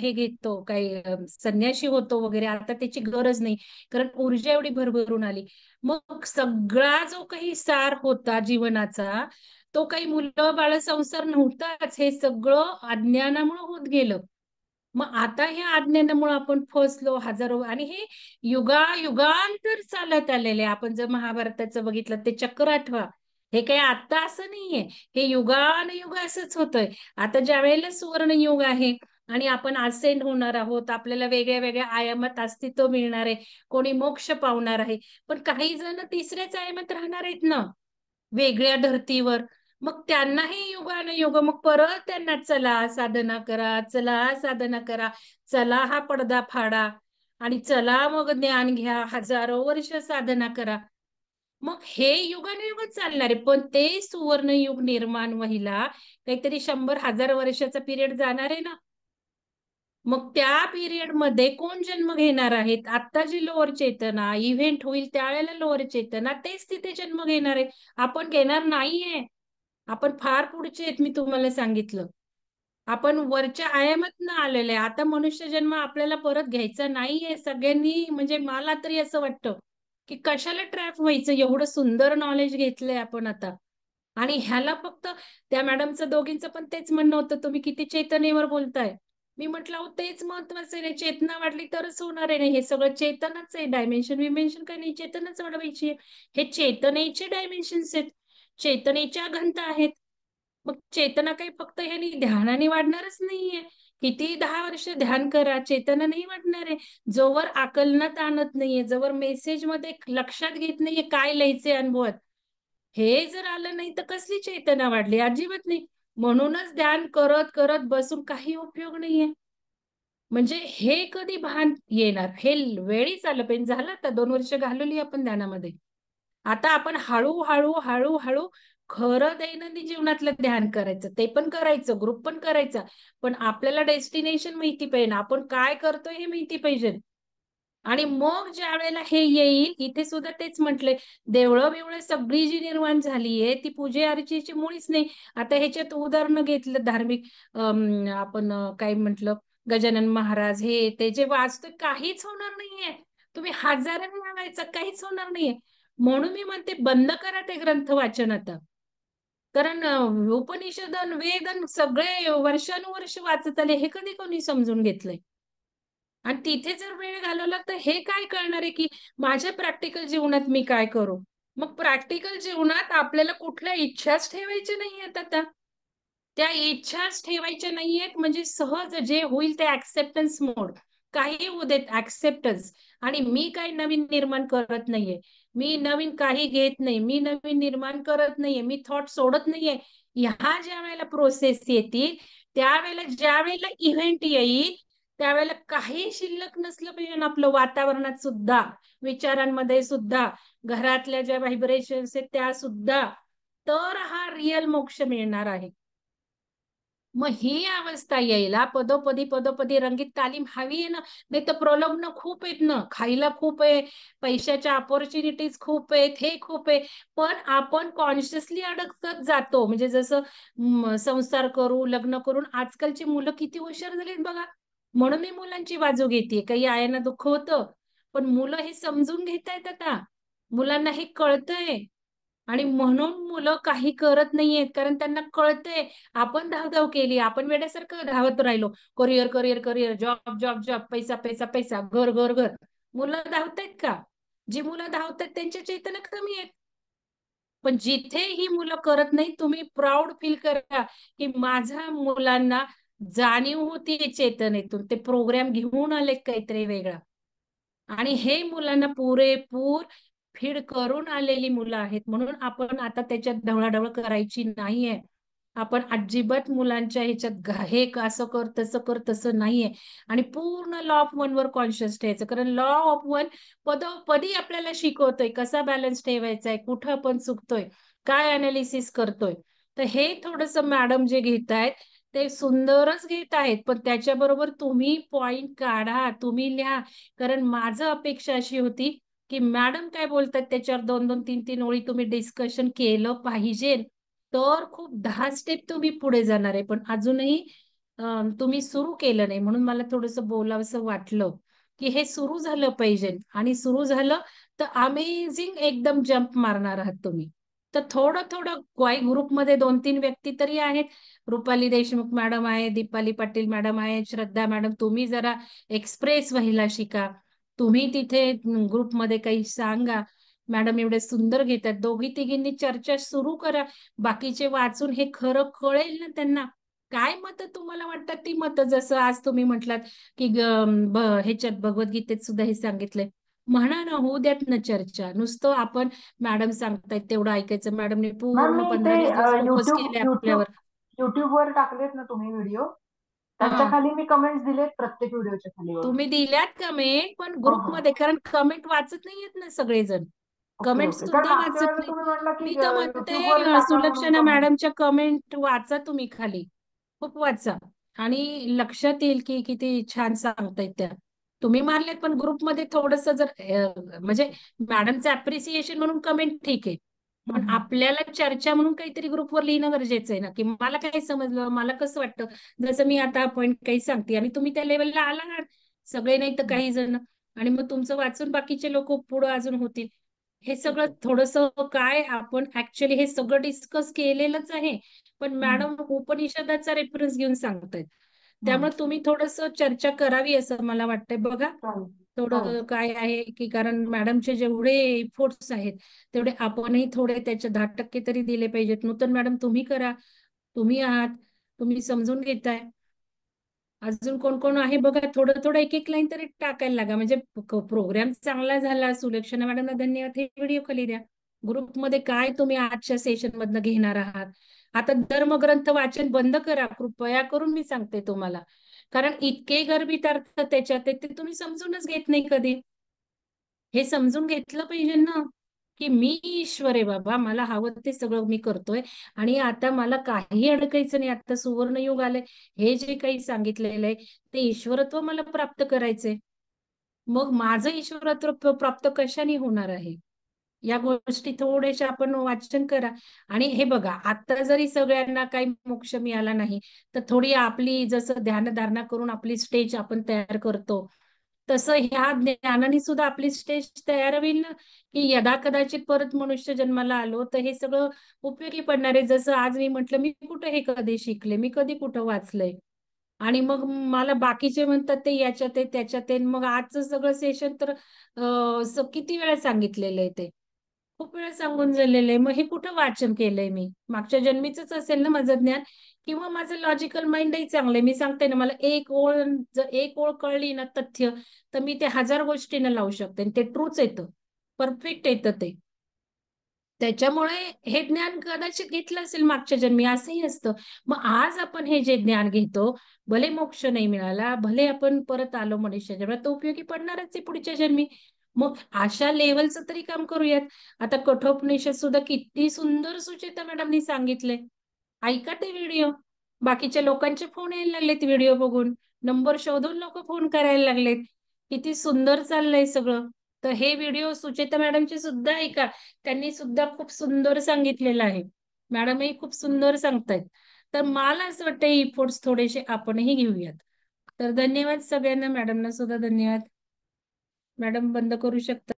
हे घेतो, काही संन्याशी होतो वगैरे, आता त्याची गरज नाही. कारण ऊर्जा एवढी भरभरून आली. मग सगळा जो काही सार होता जीवनाचा, तो काही मुलं बाळ संसार नव्हताच. हे सगळं अज्ञानामुळे होत गेलं. मग आता ह्या अज्ञानामुळे आपण फसलो हजारो. आणि हे युगांतर चालत आलेले. आपण जर महाभारताचं बघितलं, ते चक्र आठवा. हे काही आता असं नाहीये, हे युगानुयुग असंच होतंय. आता ज्या वेळेला सुवर्ण युग आहे आणि आपण असेंड होणार आहोत, आपल्याला वेगळ्या वेगळ्या आयामात अस्तित्व मिळणार आहे, कोणी मोक्ष पावणार आहे. पण काही जण तिसऱ्याच आयामात राहणार आहेत ना, वेगळ्या धर्तीवर. मग त्यांनाही युगानुयुग मग परत त्यांना चला साधना करा, चला साधना करा, चला हा पडदा फाडा, आणि चला मग ज्ञान घ्या, हजारो वर्ष साधना करा. मग हे युगानुयुग चालणार आहे. पण ते सुवर्ण युग निर्माण व्हायला काहीतरी 100,000 वर्षाचा पिरियड जाणार आहे ना. मग त्या पिरियड मध्ये कोण जन्म घेणार आहेत? आता जी लोअर चेतना इव्हेंट होईल त्यावेळेला लोअर चेतना तेच तिथे जन्म घेणार आहे. आपण घेणार नाहीये. आपण फार पुढचे आहेत, मी तुम्हाला सांगितलं. आपण वरच्या आयामातनं आलेले आहे. आता मनुष्य जन्म आपल्याला परत घ्यायचा नाहीये. सगळ्यांनी म्हणजे मला तरी असं वाटतं की कशाला ट्रॅप व्हायचं, एवढं सुंदर नॉलेज घेतलंय आपण आता. आणि ह्याला फक्त त्या मॅडमचं दोघींचं पण तेच म्हणणं होतं, तुम्ही किती चेतनेवर बोलताय. मी म्हटलं अहो तेच महत्वाचं आहे, चेतना वाढली तरच होणार आहे. हे सगळं चेतनच आहे, डायमेन्शन विमेन्शन काही नाही, चेतनच वाढवायची आहे. हे चेतनेचे डायमेन्शन्स आहेत, चेतनेच्या घनता आहेत. मग चेतना काही फक्त ह्यानी ध्यानाने वाढणारच नाहीये. किती 10 वर्ष ध्यान करा, चेतना नाही वाढणार आहे. जोवर आकलनात आणत नाहीये, जोवर मेसेज मध्ये लक्षात घेत नाहीये काय लिहायचे अनुभवात, हे जर आलं नाही तर कसली चेतना वाढली? अजिबात नाही. म्हणूनच ध्यान करत करत बसून काही उपयोग नाहीये. म्हणजे हे कधी भान येणार? हे वेळीच आलं पाहिजे. झालं आता 2 वर्ष घालवली आपण ध्यानामध्ये. आता आपण हळूहळू हळूहळू खरं दैनंदिन जीवनातलं ध्यान करायचं, ते पण करायचं, ग्रुप पण करायचा. पण आपल्याला डेस्टिनेशन माहिती पाहिजे, आपण काय करतोय हे माहिती पाहिजे. आणि मग ज्या वेळेला हे येईल, इथे सुद्धा तेच म्हटलंय, देवळं बिवळं सगळी जी निर्माण झालीये ती पूजे अर्चेची मुळीच नाही. आता ह्याच्यात उदाहरणं घेतलं धार्मिक, आपण काय म्हटलं, गजानन महाराज हे ते जे वाचतोय काहीच होणार नाहीये. तुम्ही हजारांनी वाचायचं काहीच होणार नाहीये. म्हणून मी म्हणते बंद करा ते ग्रंथ वाचन आता. कारण उपनिषदन वेदन सगळे वर्षानुवर्ष वाचत आले, हे कधी कोणी समजून घेतलंय? आणि तिथे जर वेळ घालवला तर हे काय कळणार आहे की माझ्या प्रॅक्टिकल जीवनात मी काय करू? मग प्रॅक्टिकल जीवनात आपल्याला कुठल्या इच्छाच ठेवायच्या नाहीयेत आता. त्या इच्छाच ठेवायच्या नाहीयेत, म्हणजे सहज जे होईल ते ऍक्सेप्टन्स मोड. काही होऊ देत, ऍक्सेप्टन्स. आणि मी काही नवीन निर्माण करत नाहीये, मी नवीन काही घेत नाही, मी नवीन निर्माण करत नाहीये, मी थॉट सोडत नाहीये. ह्या ज्या वेळेला प्रोसेस येतील, त्यावेळेला ज्या वेळेला इव्हेंट येईल, त्यावेळेला काही शिल्लक नसलं पाहिजे आपलं वातावरणात सुद्धा, विचारांमध्ये सुद्धा, घरातल्या ज्या व्हायब्रेशन्स आहेत त्या सुद्धा. तर हा रिअल मोक्ष मिळणार आहे. मग ही अवस्था यायला पदोपदी पदोपदी रंगीत तालीम हवी आहे ना. नाही तर प्रलोभन खूप आहेत ना, खायला खूप आहे, पैशाच्या ऑपॉर्च्युनिटीज खूप आहेत, हे खूप आहे. पण आपण कॉन्शियसली अडकत जातो. म्हणजे जसं संसार करू, लग्न करून आजकालची मुलं किती हुशार झालीत बघा. म्हणून मी मुलांची बाजू घेते. काही आयांना दुःख होतं, पण मुलं हे समजून घेतायत आता. मुलांना हे कळतंय. आणि म्हणून मुलं काही करत नाहीयेत, कारण त्यांना कळतंय. आपण धावधाव केली, आपण वेड्यासारखं धावत राहिलो, career career career, job job job, पैसा पैसा पैसा, घर घर घर. मुलं धावतायत का? जी मुलं धावतात त्यांच्या चैतन्य कमी आहेत. पण जिथे ही मुलं करत नाही, तुम्ही प्राऊड फील करा की माझ्या मुलांना जाणीव होती चेतनेतून, ते प्रोग्राम घेऊन आले काहीतरी वेगळा. आणि हे मुलांना पुरेपूर फीड करून आलेली मुलं आहेत. म्हणून आपण आता त्याच्यात ढवळाढवळ करायची नाहीये. आपण अजिबात मुलांच्या ह्याच्यात हे असं कर तसं कर तसं नाहीये. आणि पूर्ण लॉ ऑफ वन वर कॉन्शियस ठेवायचं, कारण लॉ ऑफ वन पदोपदी आपल्याला शिकवतोय कसा बॅलन्स ठेवायचा आहे, कुठं आपण चुकतोय, काय अनालिसिस करतोय. तर हे थोडस मॅडम जे घेत आहेत ते सुंदरच घेत आहेत, पण त्याच्याबरोबर तुम्ही पॉइंट काढा, तुम्ही लिहा. कारण माझं अपेक्षा अशी होती की मॅडम काय बोलतात त्याच्यावर 2-2, 3-3 ओळी तुम्ही डिस्कशन केलं पाहिजे, तर खूप 10 स्टेप तुम्ही पुढे जाणार आहे. पण अजूनही तुम्ही सुरू केलं नाही, म्हणून मला थोडस बोलावंसं वाटलं की हे सुरू झालं पाहिजे. आणि सुरू झालं तर अमेझिंग एकदम जम्प मारणार आहात तुम्ही. तर थोडं थोडं काही ग्रुपमध्ये 2-3 व्यक्ती तरी आहेत. रुपाली देशमुख मॅडम आहे, दीपाली पाटील मॅडम आहे, श्रद्धा मॅडम, तुम्ही जरा एक्सप्रेस व्हायला शिका. तुम्ही तिथे ग्रुपमध्ये काही सांगा. मॅडम एवढे सुंदर घेतात, दोघी तिघींनी चर्चा सुरू करा. बाकीचे वाचून हे खरं कळेल ना त्यांना. काय मत तुम्हाला वाटतात ती मतं, जसं आज तुम्ही म्हटलात की ह्याच्यात भगवद्गीतेत सुद्धा हे सांगितलंय. म्हणा ना, होऊ द्यात ना चर्चा. नुसतं आपण मॅडम सांगतायत तेवढं ऐकायचं. मॅडमने मॅम पूर्ण मी ते 15-20 दिवस फोकस युट्यूब केले युट्यूब आपल्यावर. युट्यूब वर टाकलेत ना तुम्ही व्हिडिओ, त्यांच्या हा, खाली मी कमेंट्स दिलेत प्रत्येक व्हिडिओच्या खाली वरून. तुम्ही दिल्यात कमेंट, पण हो हो. ग्रुपमध्ये, कारण कमेंट वाचत नाहीयेत ना सगळेजण. ओके कमेंट ओके, कारण सुद्धा मागच्या वाचत वेळेला नाही. तुम्ही म्हटलं की मी तर युट्यूब वर म्हणते टाका म्हणून सुलक्षणा कमेंट. मॅडमच्या कमेंट वाचा तुम्ही खाली, खूप वाचा. आणि लक्षात येईल की किती छान सांगतायत त्या. तुम्ही मारलेत पण ग्रुपमध्ये थोडस जर म्हणजे मॅडमचं अप्रिसिएशन म्हणून कमेंट ठीक आहे, पण आपल्याला चर्चा म्हणून काहीतरी ग्रुपवर लिहिणं गरजेचं आहे ना, की मला काय समजलं, मला कसं वाटतं. जसं मी आता पॉईंट काही सांगते आणि तुम्ही त्या लेवलला आला ना, सगळे नाही तर काही जण, आणि मग तुमचं वाचून बाकीचे लोक पुढे अजून होतील. हे ठीक सगळं आहे. थोडस काय आपण ऍक्च्युली हे सगळं डिस्कस केलेलंच आहे, पण मॅडम उपनिषदाचा रेफरन्स घेऊन सांगतायत. त्यामुळे तुम्ही थोडस चर्चा करावी असं मला वाटतंय. बघा थोडं काय आहे की, कारण मॅडमचे जेवढे एफोर्ट्स आहेत तेवढे आपणही थोडे त्याचे 10% तरी दिले पाहिजेत. नूतन मॅडम तुम्ही करा, तुम्ही आहात, तुम्ही समजून घेताय. अजून कोण कोण आहे बघा, थोडं थोडं एक एक लाईन तरी टाकायला लागा. म्हणजे प्रोग्राम चांगला झाला, सुलक्षणा मॅडमना धन्यवाद, हे व्हिडिओ खाली द्या. ग्रुपमध्ये काय तुम्ही आजच्या सेशन मधनं घेणार आहात. आता धर्मग्रंथ वाचन बंद करा कृपया करून, मी सांगते तुम्हाला. कारण इतके गर्भित अर्थ त्याच्यात ते तुम्ही समजूनच घेत नाही कधी. हे समजून घेतलं पाहिजे ना, की मी ईश्वर आहे बाबा, मला हवं ते सगळं मी करतोय आणि आता मला काही अडकायचं नाही. आता सुवर्ण युग आलंय, हे जे काही सांगितलेलं आहे ते ईश्वरत्व मला प्राप्त करायचंय. मग माझं ईश्वरत्व प्राप्त कशाने होणार आहे. या गोष्टी थोड्याशा आपण वाचन करा. आणि हे बघा, आता जरी सगळ्यांना काही मोक्ष मिळाला नाही, तर थोडी आपली जसं ध्यानधारणा करून आपली स्टेज आपण तयार करतो, तसं ह्या ज्ञानाने सुद्धा आपली स्टेज तयार होईल ना, की यदा कदाचित परत मनुष्य जन्माला आलो तर हे सगळं उपयोगी पडणार आहे. जसं आज मी म्हटलं, मी कुठं हे कधी शिकले, मी कधी कुठं वाचलंय, आणि मग मला बाकीचे म्हणतात ते याच्यात आहे त्याच्यात आहे. मग आजचं सगळं सेशन तर किती वेळा सांगितलेलं आहे ते, खूप वेळा सांगून झालेलं आहे. मग हे कुठं वाचन केलंय मी, मागच्या जन्मीच असेल ना माझं ज्ञान, किंवा माझं लॉजिकल माइंडही चांगलंय. मी सांगते ना, मला एक ओळ, जर एक ओळ कळली ना तथ्य, तर मी ते 1000 गोष्टींना लावू शकते आणि ते ट्रूच येतं, परफेक्ट येतं ते. त्याच्यामुळे हे ज्ञान कदाचित घेतलं असेल मागच्या जन्मी, असंही असतं. मग आज आपण हे जे ज्ञान घेतो, भले मोक्ष नाही मिळाला, भले आपण परत आलो मनुष्य जन्मात, तो उपयोगी पडणारच आहे पुढच्या जन्मी. मग अशा लेवलचं तरी काम करूयात. आता कठोपनिषद सुद्धा किती सुंदर सुचेता मॅडमनी सांगितलंय. ऐका ते व्हिडिओ. बाकीच्या लोकांचे फोन यायला लागलेत व्हिडिओ बघून, नंबर शोधून लोक फोन करायला लागलेत. किती सुंदर चाललंय सगळं. तर हे व्हिडिओ सुचेता मॅडमचे सुद्धा ऐका, त्यांनी सुद्धा खूप सुंदर सांगितलेलं आहे. मॅडमही खूप सुंदर सांगतायत. तर मला असं वाटतं इफोर्ट्स थोडेसे आपणही घेऊयात. तर धन्यवाद सगळ्यांना, मॅडमना सुद्धा धन्यवाद. मॅडम बंद करू शकता.